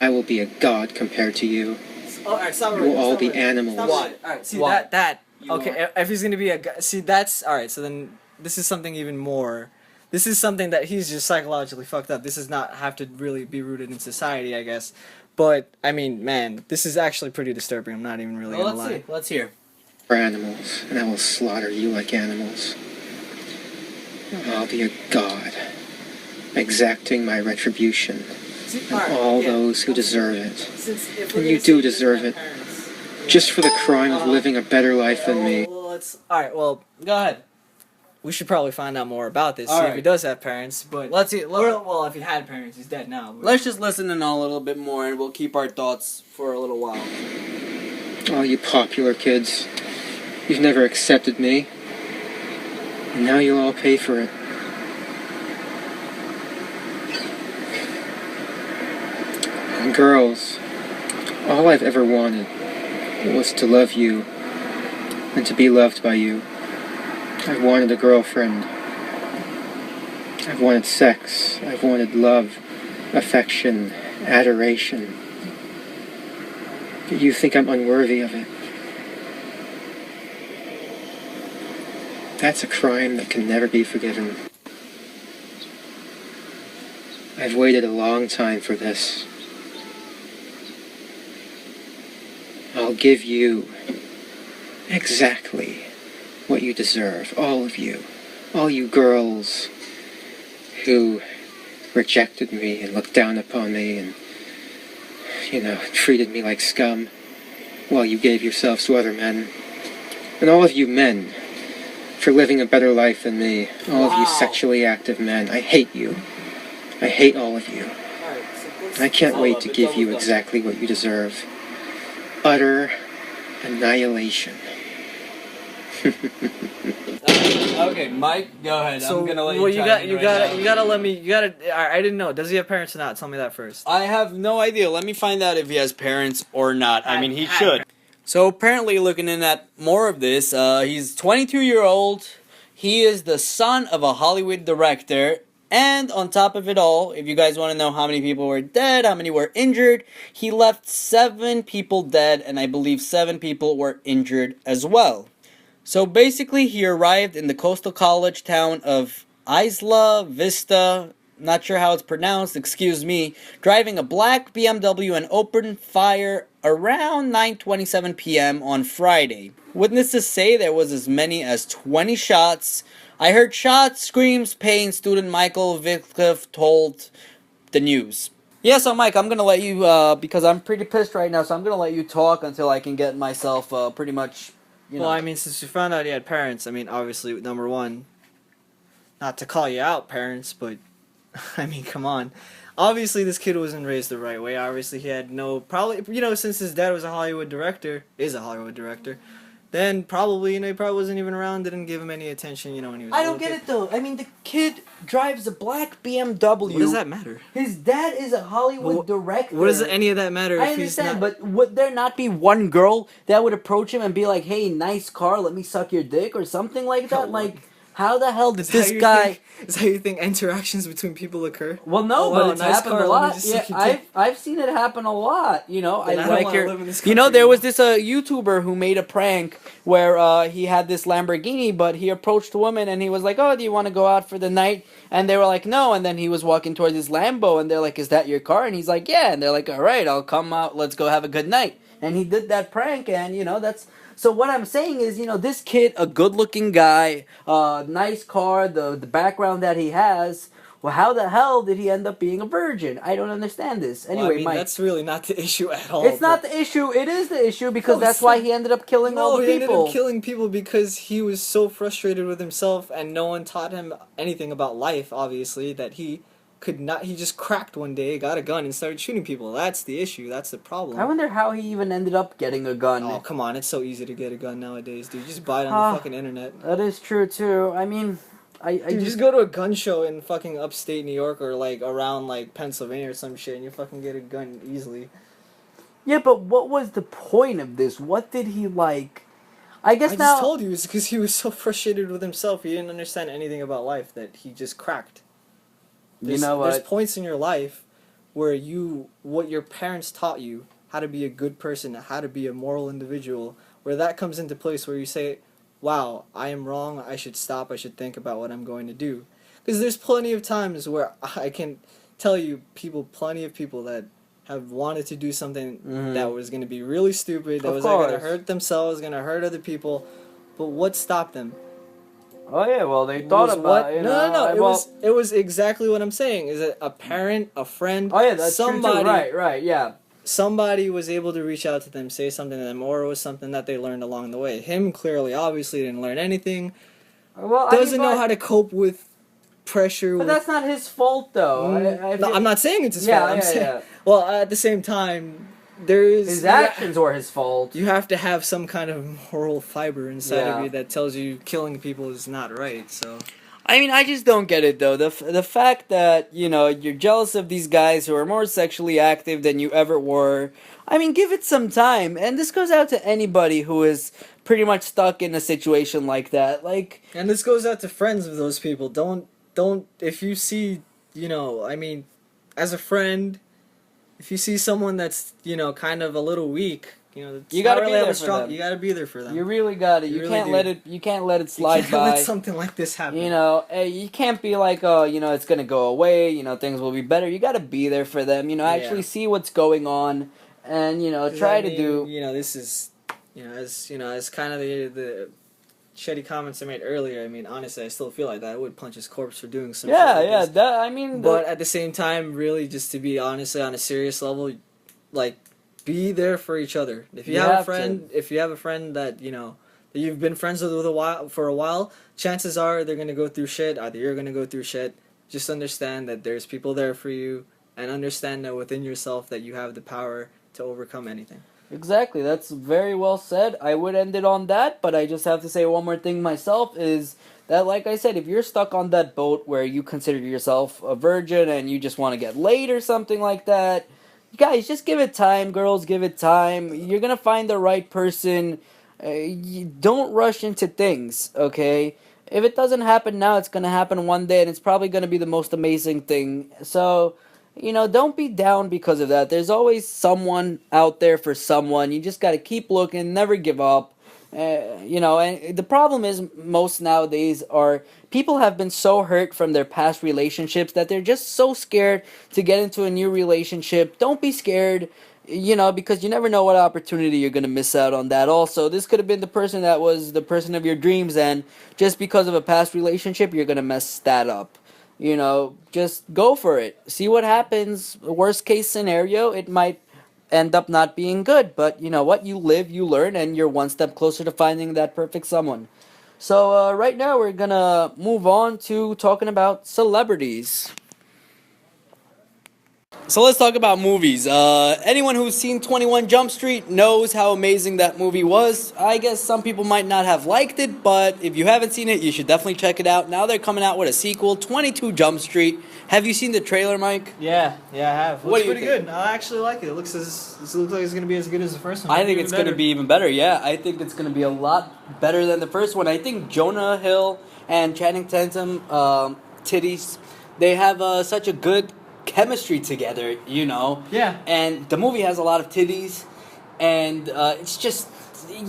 I will be a god compared to you. Oh, alright, stop You will all be animals. Why? Alright, see Why? that. You Okay, if he's gonna be a guy, see that's alright. So then this is something even more. This is something that he's just psychologically fucked up. This does not have to really be rooted in society, I guess. But I mean, man, this is actually pretty disturbing. I'm not even really Well, gonna let's lie. see. Let's hear. For animals, and I will slaughter you like animals. I'll be a god, exacting my retribution on all those who deserve it. And you do deserve it, just for the crime of living a better life than me. Alright, well, Go ahead. we should probably find out more about this. See Alright. if he does have parents, but Let's see. well, if he had parents, he's dead now. But. Let's just listen in on a little bit more, and we'll keep our thoughts for a little while. All you popular kids, you've never accepted me, and now you'll all pay for it. And girls, all I've ever wanted was to love you and to be loved by you. I've wanted a girlfriend. I've wanted sex. I've wanted love, affection, adoration. But you think I'm unworthy of it. That's a crime that can never be forgiven. I've waited a long time for this. I'll give you exactly what you deserve, all of you. All you girls who rejected me and looked down upon me and, treated me like scum while you gave yourselves to other men. And all of you men for living a better life than me. All of you sexually active men. I hate you. I hate all of you. I can't wait to give you exactly what you deserve. Utter annihilation. Okay, Mike, go ahead. So, I'm gonna let well, you. gotta let me. I didn't know. Does he have parents or not? Tell me that first. I have no idea. Let me find out if he has parents or not. I mean, he should. So apparently, looking in at more of this, he's 22-year-old. He is the son of a Hollywood director. And on top of it all, if you guys want to know how many people were dead, how many were injured, he left 7 people dead, and I believe 7 people were injured as well. So basically, he arrived in the coastal college town of Isla Vista, not sure how it's pronounced, excuse me, driving a black BMW and opened fire around 9:27 p.m. on Friday. Witnesses say there was as many as 20 shots. I heard shots, screams, pain, student Michael Vicliff told the news. Yeah, so Mike, I'm going to let you, because I'm pretty pissed right now, so I'm going to let you talk until I can get myself pretty much, Well, I mean, since you found out he had parents, I mean, obviously, number one, not to call you out, parents, but, I mean, come on. Obviously, this kid wasn't raised the right way. Obviously, he had probably, since his dad was a Hollywood director, then probably, he probably wasn't even around, didn't give him any attention, when he was I don't get it, though. I mean, the kid drives a black BMW. What does that matter? His dad is a Hollywood director. What does any of that matter if I he's understand, not... but would there not be one girl that would approach him and be like, hey, nice car, let me suck your dick, or something like that? How the hell did this guy... Is that how you think interactions between people occur? Well, no, but it's happened a lot. Yeah, I've seen it happen a lot. I like your... there was this YouTuber who made a prank where he had this Lamborghini, but he approached a woman and he was like, oh, do you want to go out for the night? And they were like, no. And then he was walking towards his Lambo and they're like, is that your car? And he's like, yeah. And they're like, all right, I'll come out. Let's go have a good night. And he did that prank and, that's... So what I'm saying is, this kid, a good-looking guy, nice car, the background that he has, well, how the hell did he end up being a virgin? I don't understand this. Anyway, Mike. That's really not the issue at all. It's not the issue. It is the issue because that's why he ended up killing all the people. No, he ended up killing people because he was so frustrated with himself and no one taught him anything about life, obviously, that he just cracked one day, got a gun, and started shooting people. That's the issue. That's the problem. I wonder how he even ended up getting a gun. Oh, come on. It's so easy to get a gun nowadays, dude. Just buy it on the fucking internet. That is true, too. I mean, Dude, just go to a gun show in fucking upstate New York or, around, Pennsylvania or some shit, and you fucking get a gun easily. Yeah, but what was the point of this? What did he, I just told you, it's because he was so frustrated with himself. He didn't understand anything about life that he just cracked. There's points in your life where what your parents taught you, how to be a good person, how to be a moral individual, where that comes into place where you say, wow, I am wrong, I should stop, I should think about what I'm going to do. Because there's plenty of times where I can tell you plenty of people that have wanted to do something that was going to be really stupid, that was going to hurt themselves, going to hurt other people, but what stopped them? Oh yeah, well they thought about it. No. It was exactly what I'm saying. Is it a parent, a friend? Oh yeah, that's true too. Right, yeah. Somebody was able to reach out to them, say something to them, or it was something that they learned along the way. Him clearly, obviously, didn't learn anything. Well, doesn't know how to cope with pressure. But that's not his fault, though. No, I'm not saying it's his fault. I'm saying, well, at the same time, his actions were his fault. You have to have some kind of moral fiber inside of you that tells you killing people is not right. So, I mean, I just don't get it though. The fact that you're jealous of these guys who are more sexually active than you ever were. I mean, give it some time. And this goes out to anybody who is pretty much stuck in a situation like that. Like, And this goes out to friends of those people. Don't if you see, you know, I mean, as a friend, if you see someone that's, you know, kind of a little weak, you know, You gotta be have there a for strong. them. You gotta be there for them. you really got it. You You really can't do. let it. You can't let it You slide can't by. let something like this happen. You know, you can't be like, oh, you know, it's gonna go away. You know, things will be better. You gotta be there for them. You know, actually Yeah. see what's going on, and you know, 'Cause, try I to mean, do. You know, this is, you know, as kind of the shitty comments I made earlier. I mean, honestly, I still feel like that. I would punch his corpse for doing some. Yeah, shit like yeah. this. That I mean, But at the same time, really, just to be honestly on a serious level, like, be there for each other. If you, You have a have friend, if you have a friend that, you know, that you've been friends with for a while, chances are they're gonna go through shit. Either you're gonna go through shit. Just understand that there's people there for you, and understand that within yourself that you have the power to overcome anything. exactly. That's very well said. I would end it on that, but I just have to say one more thing myself is that, like I said, if you're stuck on that boat where you consider yourself a virgin and you just want to get laid or something like that, guys, just give it time. Girls, give it time. You're gonna find the right person. You don't rush into things, okay? If it doesn't happen now, it's gonna happen one day, and it's probably gonna be the most amazing thing. So, you know, don't be down because of that. There's always someone out there for someone. You just gotta keep looking, never give up. You know, and the problem is most nowadays are people have been so hurt from their past relationships that they're just so scared to get into a new relationship. Don't be scared, you know, because you never know what opportunity you're going to miss out on that. Also, this could have been the person that was the person of your dreams, and just because of a past relationship, you're going to mess that up. You know, just go for it. See what happens. Worst case scenario, it might end up not being good, but you know what? You live, you learn, and you're one step closer to finding that perfect someone. So, right now, we're gonna move on to talking about celebrities. So let's talk about movies. Anyone who's seen 21 Jump Street knows how amazing that movie was. I guess some people might not have liked it, but if you haven't seen it, you should definitely check it out. Now they're coming out with a sequel, 22 Jump Street. Have you seen the trailer, Mike? Yeah, I have. What Looks do you pretty think? good. I actually like it. It looks like it's gonna be as good as the first one. I think Maybe it's even going to better. be even better, yeah. I think it's going to be a lot better than the first one. I think Jonah Hill and Channing Tatum, titties, they have such a good chemistry together, you know. Yeah. And the movie has a lot of titties, and it's just,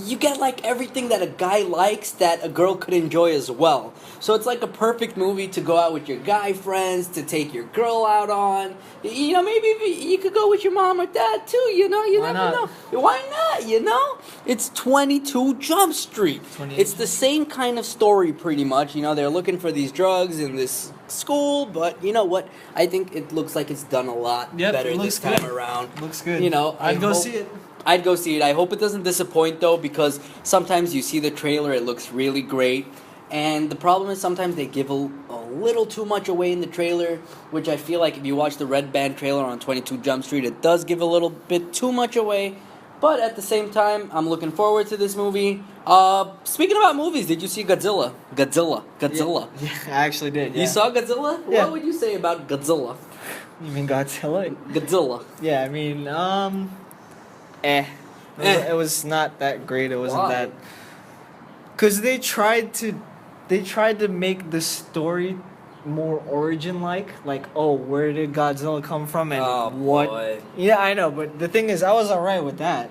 you get like everything that a guy likes that a girl could enjoy as well. So it's like a perfect movie to go out with your guy friends, to take your girl out on. You know, maybe you could go with your mom or dad too, you know, you Why never not? know. Why not, you know? It's 22 Jump Street. 28. It's the same kind of story pretty much. You know, they're looking for these drugs in this school, but you know what? I think it looks like it's done a lot Yep, better it this looks time good. around. Looks good. You know, I'd go hope- see it. I'd go see it. I hope it doesn't disappoint though, because sometimes you see the trailer, it looks really great. And the problem is sometimes they give a little too much away in the trailer, which I feel like if you watch the Red Band trailer on 22 Jump Street, it does give a little bit too much away. But at the same time, I'm looking forward to this movie. Speaking about movies, did you see Godzilla? Godzilla. Yeah, I actually did. Yeah. You saw Godzilla? Yeah. What would you say about Godzilla? You mean Godzilla? Godzilla. Yeah, I mean, It was not that great. It wasn't Why? that. Because they tried to make the story more origin-like. Like, oh, where did Godzilla come from and Oh, what? boy. Yeah, I know, but the thing is, I was alright with that.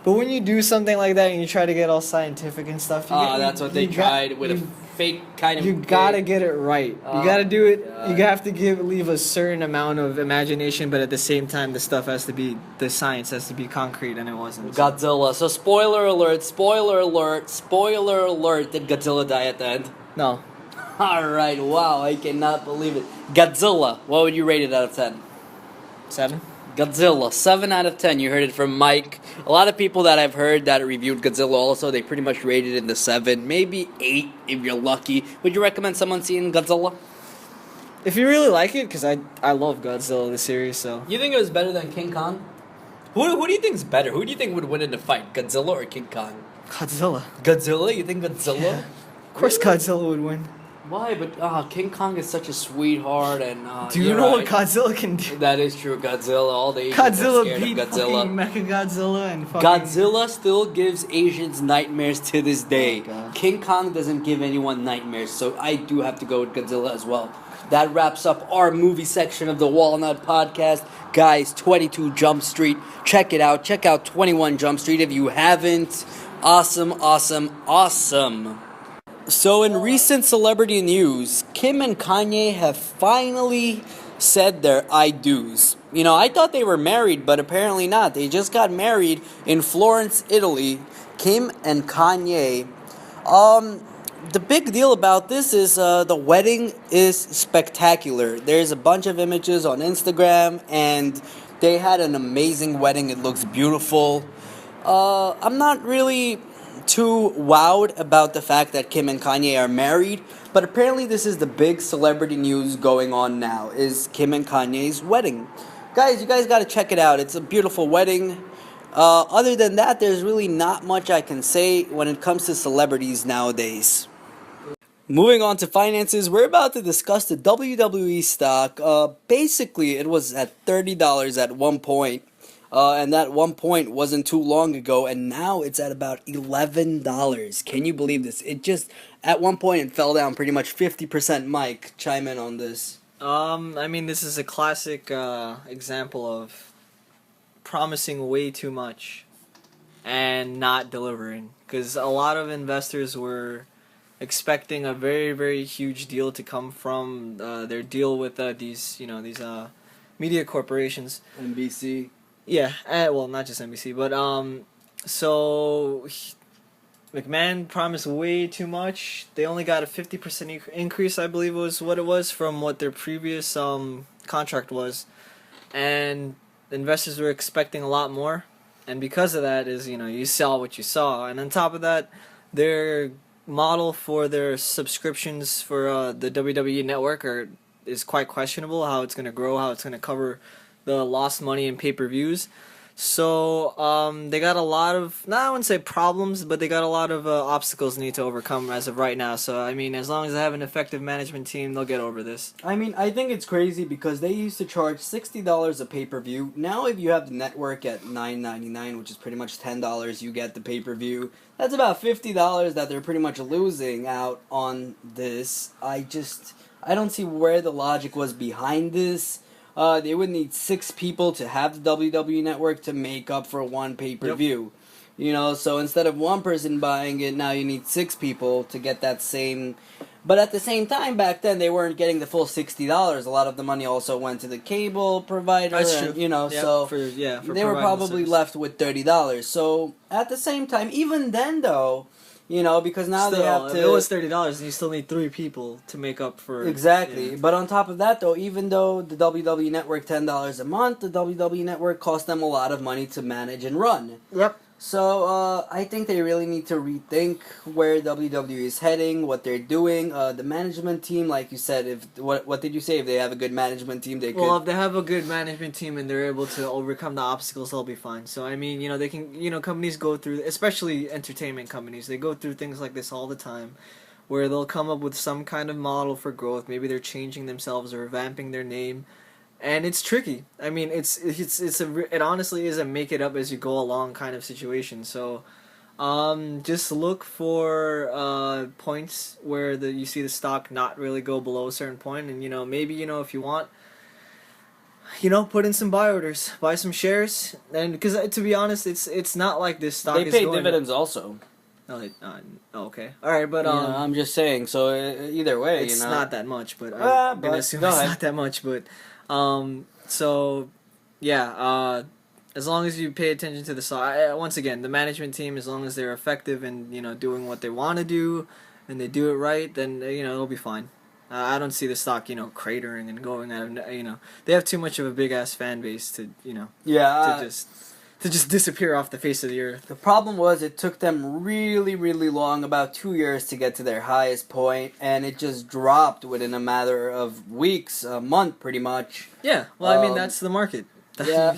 But when you do something like that and you try to get all scientific and stuff, That's what they tried with a fake kind of. You gotta get it right. Oh, You gotta do it. God. You have to leave a certain amount of imagination, but at the same time, the stuff has to be, the science has to be concrete, and it wasn't. Godzilla. So spoiler alert, spoiler alert, spoiler alert. Did Godzilla die at the end? No. Alright, wow, I cannot believe it. Godzilla, what would you rate it out of 10? 7. Godzilla, 7 out of 10. You heard it from Mike. A lot of people that I've heard that reviewed Godzilla also, they pretty much rated it in the 7, maybe 8 if you're lucky. Would you recommend someone seeing Godzilla? If you really like it, because I love Godzilla, the series, so. You think it was better than King Kong? Who do you think's better? Who do you think would win in the fight, Godzilla or King Kong? Godzilla. Godzilla? You think Godzilla? Yeah. Of course Godzilla would win. Why? But King Kong is such a sweetheart, and Do you know what Godzilla can do? That is true. Godzilla. All the Asians Godzilla are scared beat of Godzilla. fucking Mechagodzilla and fucking... Godzilla still gives Asians nightmares to this day. Oh, God. King Kong doesn't give anyone nightmares, so I do have to go with Godzilla as well. That wraps up our movie section of the Wolnot podcast. Guys, 22 Jump Street. Check it out. Check out 21 Jump Street if you haven't. Awesome, awesome, awesome. So in recent celebrity news, Kim and Kanye have finally said their I do's. You know, I thought they were married, but apparently not. They just got married in Florence, Italy. Kim and Kanye. The big deal about this is the wedding is spectacular. There's a bunch of images on Instagram, and they had an amazing wedding. It looks beautiful. I'm not really too wowed about the fact that Kim and Kanye are married, but apparently this is the big celebrity news going on now, is Kim and Kanye's wedding. Guys, you guys got to check it out. It's a beautiful wedding. Other than that, there's really not much I can say when it comes to celebrities nowadays. Moving on to finances, we're about to discuss the WWE stock. Basically, it was at $30 at one point. And that one point wasn't too long ago, and now it's at about $11. Can you believe this? It just, at one point, it fell down pretty much 50%. Mike, chime in on this. I mean, this is a classic example of promising way too much and not delivering. Because a lot of investors were expecting a very, very huge deal to come from their deal with these media corporations. NBC. Yeah, well, not just NBC, but McMahon promised way too much. They only got a 50% increase, I believe was what it was, from what their previous contract was, and investors were expecting a lot more, and because of that is, you saw what you saw, and on top of that, their model for their subscriptions for the WWE Network is quite questionable, how it's going to grow, how it's going to cover the lost money in pay-per-views. So they got a lot of, I wouldn't say problems, but they got a lot of obstacles they need to overcome as of right now. So, I mean, as long as they have an effective management team, they'll get over this. I mean, I think it's crazy because they used to charge $60 a pay-per-view. Now if you have the network at $9.99, which is pretty much $10, you get the pay-per-view. That's about $50 that they're pretty much losing out on this. I don't see where the logic was behind this. They would need 6 people to have the WWE Network to make up for one pay-per-view. Yep. So instead of one person buying it, now you need 6 people to get that same. But at the same time, back then, they weren't getting the full $60. A lot of the money also went to the cable provider. That's true. And, yep, so for they were probably left with $30. So at the same time, even then, though, because now still, they have to. If it was $30, you still need 3 people to make up for. Exactly, but on top of that, though, even though the WWE Network $10 a month, the WWE Network cost them a lot of money to manage and run. Yep. So I think they really need to rethink where WWE is heading, what they're doing. The management team, like you said, what did you say? If they have a good management team, they could. Well, if they have a good management team and they're able to overcome the obstacles, they'll be fine. So I mean, they can. Companies go through, especially entertainment companies, they go through things like this all the time, where they'll come up with some kind of model for growth. Maybe they're changing themselves or revamping their name. And it's tricky. I mean, it honestly is a make it up as you go along kind of situation. So, just look for points where you see the stock not really go below a certain point, and maybe if you want, put in some buy orders, buy some shares, and because to be honest, it's not like this stock. They pay dividends also. Oh, okay. All right, but I'm just saying. So either way, it's not that much. But I'm gonna assume it's not that much. But so yeah. As long as you pay attention to the stock, once again, the management team, as long as they're effective and doing what they want to do, and they do it right, then it'll be fine. I don't see the stock cratering and going out of they have too much of a big ass fan base to to just disappear off the face of the earth. The problem was it took them really, really long, about 2 years, to get to their highest point, and it just dropped within a matter of weeks, a month, pretty much. Yeah, well, I mean, that's the market. Yeah.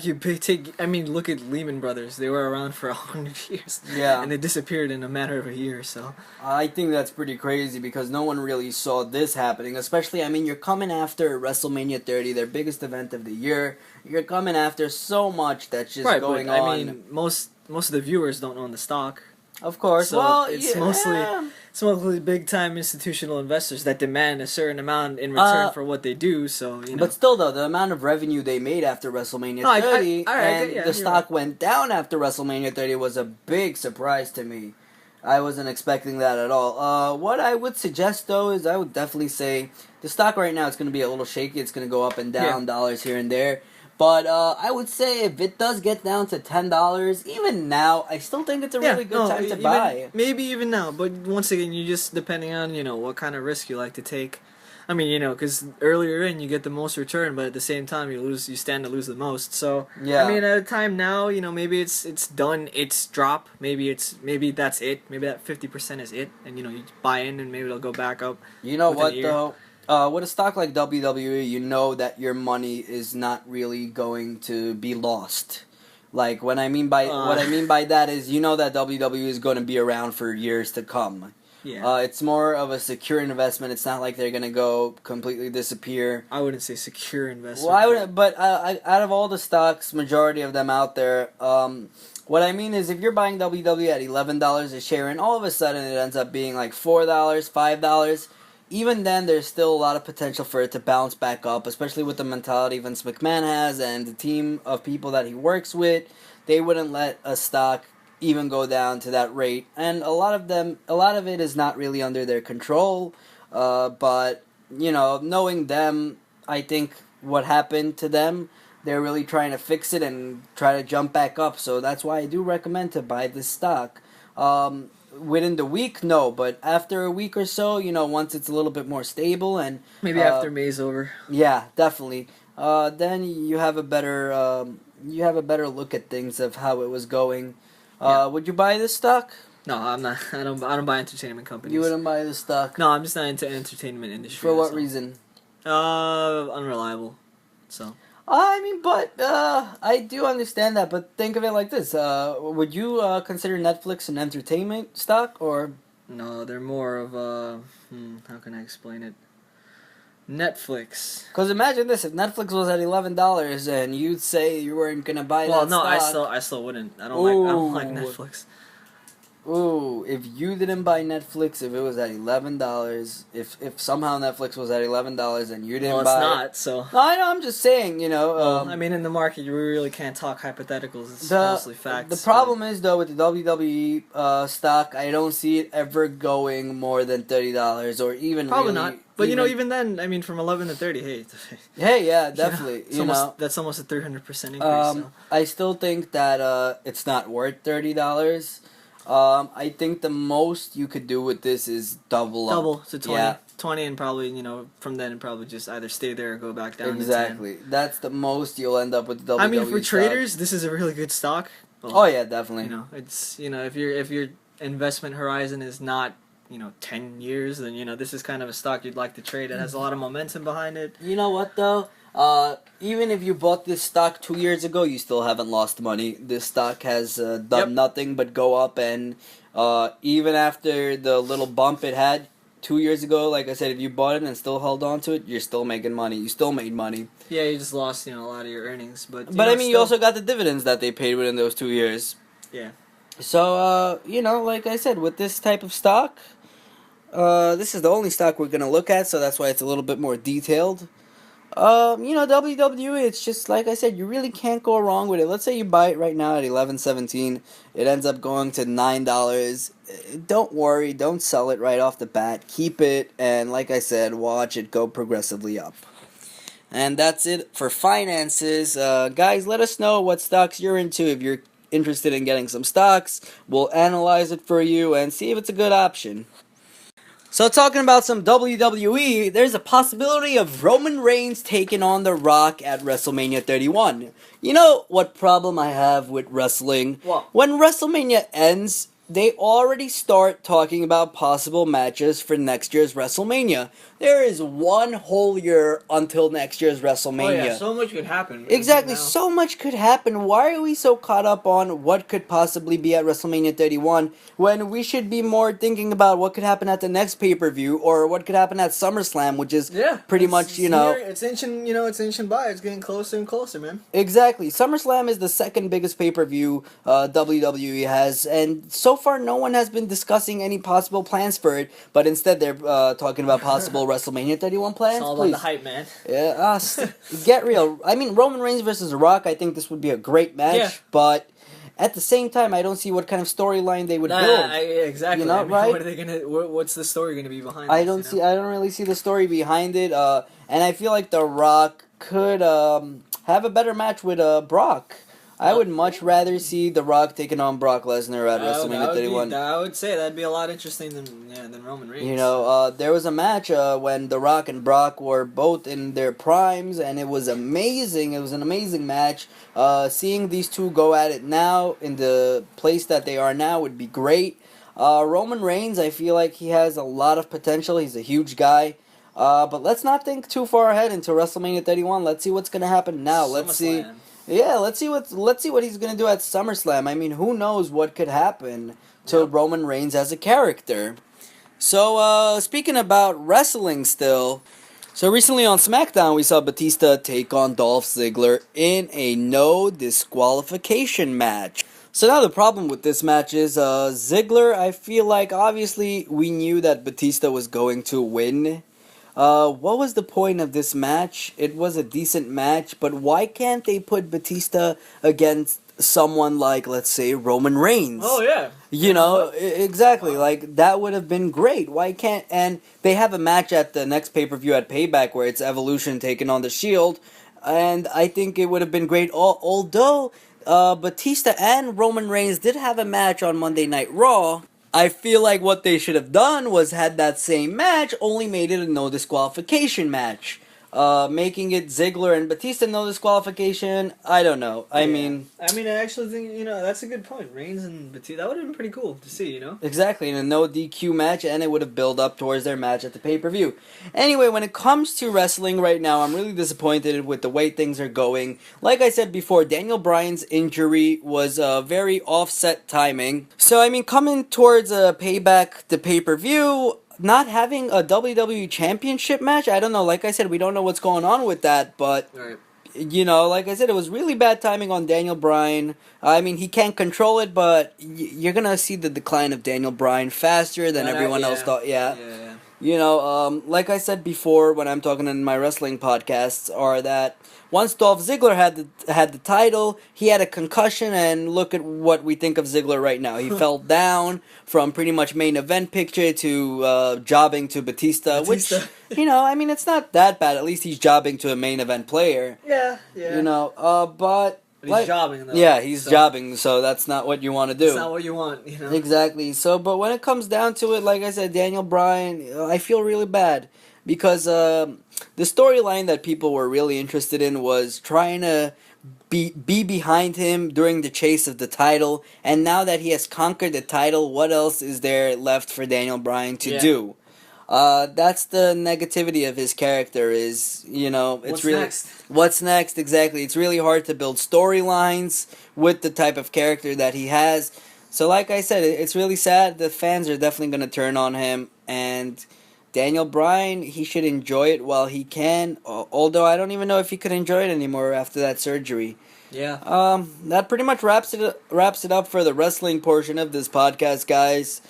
I mean, look at Lehman Brothers. They were around for 100 years. Yeah. And they disappeared in a matter of a year. So I think that's pretty crazy because no one really saw this happening. Especially, I mean, you're coming after WrestleMania 30, their biggest event of the year. You're coming after so much that's just going but, on. I mean, most of the viewers don't own the stock. Of course. So well, it's yeah. mostly big time institutional investors that demand a certain amount in return for what they do. So But still, though, the amount of revenue they made after WrestleMania 30 the stock went down after WrestleMania 30 was a big surprise to me. I wasn't expecting that at all. What I would suggest, though, is I would definitely say the stock right now is going to be a little shaky. It's going to go up and down, dollars here and there. But I would say if it does get down to $10, even now, I still think it's a really good time to buy. Maybe even now, but once again, you just depending on what kind of risk you like to take. I mean, because earlier in you get the most return, but at the same time you stand to lose the most. So yeah. I mean, at a time now, maybe it's done its drop. Maybe that's it. Maybe that 50% is it, and you buy in, and maybe it'll go back up. You know what though? With a stock like WWE, you know that your money is not really going to be lost. Like what I mean by that is you know that WWE is going to be around for years to come. Yeah. It's more of a secure investment. It's not like they're going to go completely disappear. I wouldn't say secure investment. Well, out of all the stocks, majority of them out there, what I mean is if you're buying WWE at $11 a share and all of a sudden it ends up being like $4, $5. Even then, there's still a lot of potential for it to bounce back up, especially with the mentality Vince McMahon has and the team of people that he works with. They wouldn't let a stock even go down to that rate, and a lot of it is not really under their control. But knowing them, I think what happened to them, they're really trying to fix it and try to jump back up. So that's why I do recommend to buy this stock. Within the week, no, but after a week or so, once it's a little bit more stable and maybe after May's over. Yeah, definitely. Then you have a better look at things of how it was going. Would you buy this stock? No, I'm not. I don't buy entertainment companies. You wouldn't buy this stock? No, I'm just not into entertainment industry. For what reason? Unreliable. So. I mean, but I do understand that. But think of it like this: would you consider Netflix an entertainment stock or? No, they're more of a. How can I explain it? Netflix. Because imagine this: if Netflix was at $11 and you'd say you weren't gonna buy that stock. Well, no, I still wouldn't. I don't like Netflix. Ooh, if you didn't buy Netflix, if it was at $11, if somehow Netflix was at $11 and you didn't buy it's not, so. No, I know, I'm just saying, I mean, in the market, you really can't talk hypotheticals. It's mostly facts. The problem is, though, with the WWE stock, I don't see it ever going more than $30 or even probably really, not. But, even then, I mean, from 11 to 30, hey. Hey, yeah, definitely. That's almost a 300% increase. So. I still think that it's not worth $30. I think the most you could do with this is double to 20. Yeah. 20 and probably, from then probably just either stay there or go back down Exactly. to 10. That's the most you'll end up with the WWE I mean, for stock. traders, this is a really good stock. Well, oh, yeah, definitely. It's, if your investment horizon is not, 10 years, then, this is kind of a stock you'd like to trade. It has a lot of momentum behind it. You know what, though? Even if you bought this stock 2 years ago, you still haven't lost money. This stock has done nothing but go up, and even after the little bump it had 2 years ago, like I said, if you bought it and still held on to it, you're still making money. You still made money. Yeah, you just lost, a lot of your earnings, but I mean, you also got the dividends that they paid within those 2 years. Yeah. So, like I said, with this type of stock, this is the only stock we're gonna look at, so that's why it's a little bit more detailed. WWE, it's just like I said, you really can't go wrong with it. Let's say you buy it right now at $11.17, it ends up going to $9. Don't worry, don't sell it right off the bat. Keep it, and like I said, watch it go progressively up. And that's it for finances. Guys, let us know what stocks you're into. If you're interested in getting some stocks, we'll analyze it for you and see if it's a good option. So talking about some WWE, there's a possibility of Roman Reigns taking on The Rock at WrestleMania 31. You know what problem I have with wrestling? What? When WrestleMania ends, they already start talking about possible matches for next year's WrestleMania. There is one whole year until next year's WrestleMania. Oh yeah, so much could happen. Exactly, so much could happen. Why are we so caught up on what could possibly be at WrestleMania 31 when we should be more thinking about what could happen at the next pay-per-view or what could happen at SummerSlam, which is pretty much, it's inching by. It's getting closer and closer, man. Exactly. SummerSlam is the second biggest pay-per-view WWE has, and so far no one has been discussing any possible plans for it, but instead they're talking about possible WrestleMania 31 plans. It's all about the hype, man. Yeah, get real. I mean, Roman Reigns versus The Rock, I think this would be a great match, but at the same time, I don't see what kind of storyline they would build. Exactly. You know, right? What are they gonna? What's the story gonna be behind? I don't really see the story behind it, and I feel like The Rock could have a better match with Brock. I would much rather see The Rock taking on Brock Lesnar at WrestleMania 31. I would say that'd be a lot interesting than Roman Reigns. You know, there was a match when The Rock and Brock were both in their primes, and it was amazing. It was an amazing match. Seeing these two go at it now in the place that they are now would be great. Roman Reigns, I feel like he has a lot of potential. He's a huge guy. But let's not think too far ahead into WrestleMania 31. Let's see what's gonna happen now. Let's see what he's gonna do at SummerSlam. I mean, who knows what could happen to Roman Reigns as a character. So, speaking about wrestling still, so recently on SmackDown we saw Batista take on Dolph Ziggler in a no disqualification match. So now the problem with this match is Ziggler, I feel like obviously we knew that Batista was going to win. What was the point of this match? It was a decent match, but why can't they put Batista against someone like, let's say, Roman Reigns? Oh, yeah. You know, exactly. Like, that would have been great. Why can't... And they have a match at the next pay-per-view at Payback where it's Evolution taking on The Shield, and I think it would have been great. Although Batista and Roman Reigns did have a match on Monday Night Raw, I feel like what they should have done was had that same match, only made it a no disqualification match. Making it Ziggler and Batista no disqualification, I don't know. I mean, I actually think, that's a good point. Reigns and Batista, that would have been pretty cool to see, Exactly, in a no DQ match, and it would have built up towards their match at the pay-per-view. Anyway, when it comes to wrestling right now, I'm really disappointed with the way things are going. Like I said before, Daniel Bryan's injury was very offset timing. So, I mean, coming towards Payback, the pay-per-view, not having a WWE Championship match, I don't know. Like I said, we don't know what's going on with that, but, like I said, it was really bad timing on Daniel Bryan. I mean, he can't control it, but you're going to see the decline of Daniel Bryan faster than everyone else thought. Like I said before when I'm talking in my wrestling podcasts, are that once Dolph Ziggler had the title, he had a concussion, and look at what we think of Ziggler right now. He fell down from pretty much main event picture to jobbing to Batista, which, it's not that bad. At least he's jobbing to a main event player. Yeah. But he's jobbing, though. Yeah, he's jobbing, so that's not what you want to do. That's not what you want, Exactly. So, but when it comes down to it, like I said, Daniel Bryan, I feel really bad. Because the storyline that people were really interested in was trying to be behind him during the chase of the title. And now that he has conquered the title, what else is there left for Daniel Bryan to do? That's the negativity of his character is, it's what's next, exactly. It's really hard to build storylines with the type of character that he has. So like I said, it's really sad. The fans are definitely going to turn on him, and Daniel Bryan, he should enjoy it while he can, although I don't even know if he could enjoy it anymore after that surgery. Yeah. That pretty much wraps it up for the wrestling portion of this podcast, guys.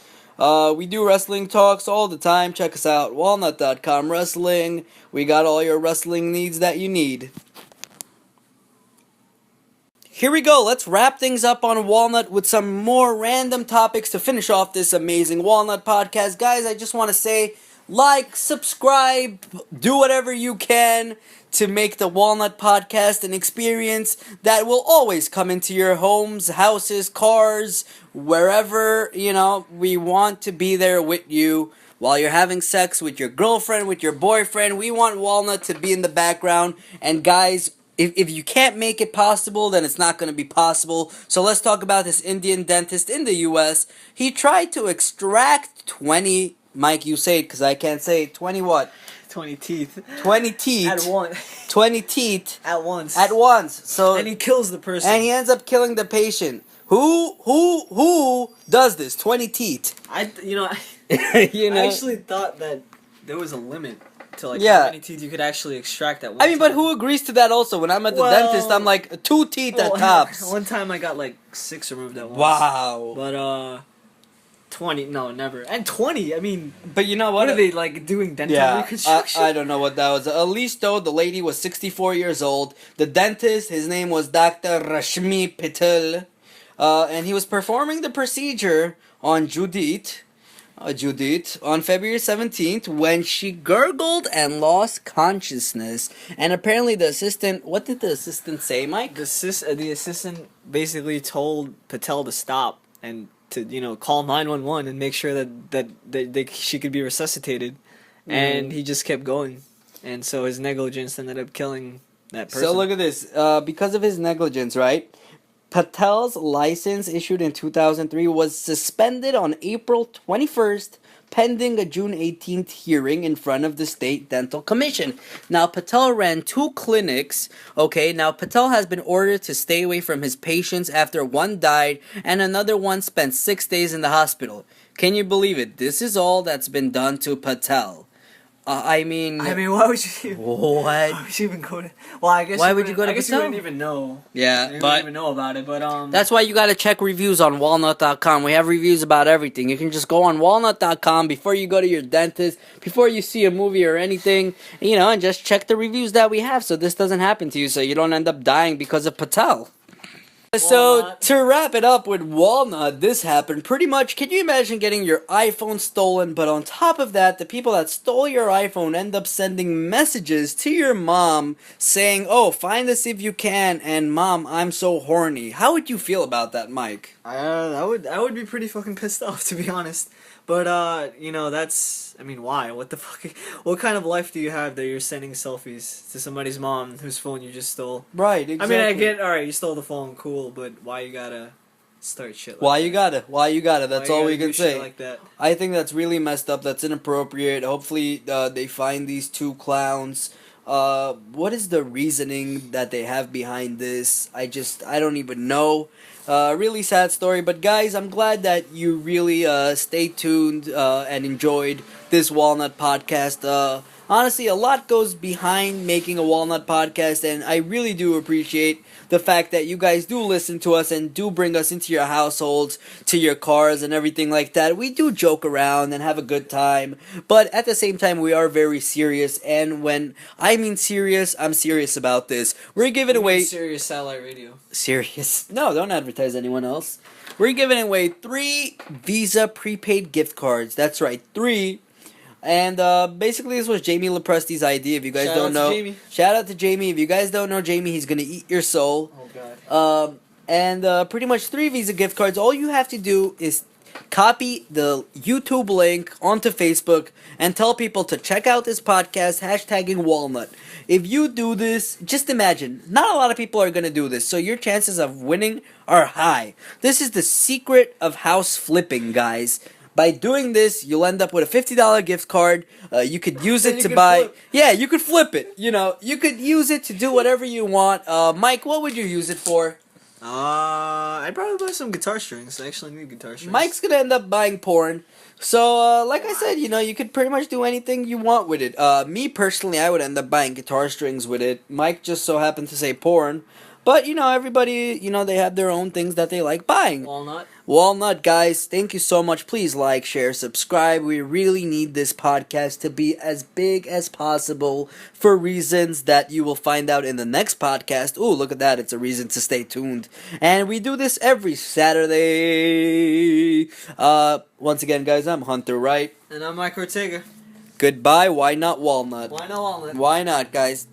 We do wrestling talks all the time. Check us out, Wolnot.com wrestling. We got all your wrestling needs that you need. Here we go. Let's wrap things up on Wolnot with some more random topics to finish off this amazing Wolnot podcast. Guys, I just want to say, like, subscribe, do whatever you can to make the Wolnot podcast an experience that will always come into your homes, houses, cars, wherever, we want to be there with you. While you're having sex with your girlfriend, with your boyfriend, we want Wolnot to be in the background. And guys, if you can't make it possible, then it's not going to be possible. So let's talk about this Indian dentist in the U.S. He tried to extract 20. Mike, you say it because I can't say it. 20 what? 20 teeth. 20 teeth. At once. 20 teeth. At once. At once. So and he kills the person. and he ends up killing the patient. Who does this? 20 teeth. You know, You know? I actually thought that there was a limit to like Yeah. how many teeth you could actually extract at one I mean, but time. who agrees to that also? When I'm at the Well- dentist, I'm like 2 teeth at tops. One time I got like 6 removed at once. Wow. But 20, no, never. And 20, I mean, But you know what are they like doing dental reconstruction? I don't know what that was. At least though, the lady was 64 years old. The dentist, his name was Dr. Rashmi Patel, and he was performing the procedure on Judith, on February 17th when she gurgled and lost consciousness. And apparently the assistant, what did the assistant say, Mike? The assistant basically told Patel to stop and to call 911 and make sure that she could be resuscitated, and he just kept going, and so his negligence ended up killing that person. So look at this. Because of his negligence, right? Patel's license issued in 2003 was suspended on April 21st, pending a June 18th hearing in front of the State Dental Commission. Now, Patel ran 2 clinics, okay? Now, Patel has been ordered to stay away from his patients after one died and another one spent 6 days in the hospital. Can you believe it? This is all that's been done to Patel. I mean, why would you? What? Why would you even go to? Well, I guess. Why would you go to I guess Patel? you wouldn't even know. Yeah, You but wouldn't even know about it. But that's why you gotta check reviews on Wolnot.com. We have reviews about everything. You can just go on Wolnot.com before you go to your dentist, before you see a movie or anything, and just check the reviews that we have so this doesn't happen to you, so you don't end up dying because of Patel. So, Wolnot. to wrap it up with Wolnot, this happened pretty much. Can you imagine getting your iPhone stolen, but on top of that, the people that stole your iPhone end up sending messages to your mom saying, oh, find us if you can, and mom, I'm so horny. How would you feel about that, Mike? I would be pretty fucking pissed off, to be honest. But that's, I mean, why? What the fuck? What kind of life do you have that you're sending selfies to somebody's mom whose phone you just stole? Right, exactly. I mean, I get, alright, you stole the phone, cool, but why you gotta start shit like Why that? you gotta? That's Why you all we gotta can do shit say. like that? I think that's really messed up. That's inappropriate. Hopefully, they find these 2 clowns. What is the reasoning that they have behind this? I don't even know. Really sad story, but guys, I'm glad that you really stayed tuned and enjoyed this Wolnot podcast. Honestly, a lot goes behind making a Wolnot podcast, and I really do appreciate the fact that you guys do listen to us and do bring us into your households, to your cars, and everything like that. We do joke around and have a good time, but at the same time, we are very serious, and when I mean serious, I'm serious about this. We're giving away... Serious satellite radio. Serious. No, don't advertise anyone else. We're giving away 3 Visa prepaid gift cards. That's right, 3. And basically this was Jamie Lepresti's idea. If you guys don't know, shout out to Jamie. If you guys don't know Jamie, he's gonna eat your soul. Oh god. And pretty much 3 Visa gift cards. All you have to do is copy the YouTube link onto Facebook and tell people to check out this podcast, hashtagging Wolnot. If you do this, just imagine, not a lot of people are going to do this, so your chances of winning are high. This is the secret of house flipping, guys. By doing this, you'll end up with a $50 gift card. You could use it to buy... Flip. Yeah, you could flip it. You could use it to do whatever you want. Mike, what would you use it for? I'd probably buy some guitar strings. I actually need guitar strings. Mike's gonna end up buying porn. So, like I said, you could pretty much do anything you want with it. Me personally, I would end up buying guitar strings with it. Mike just so happened to say porn. But, everybody, they have their own things that they like buying. Wolnot, guys, thank you so much. Please like, share, subscribe. We really need this podcast to be as big as possible for reasons that you will find out in the next podcast. Ooh, look at that. It's a reason to stay tuned. And we do this every Saturday. Once again, guys, I'm Hunter Rite. And I'm Micheal Ortega. Goodbye. Why not Wolnot? Why not Wolnot? Why not, guys?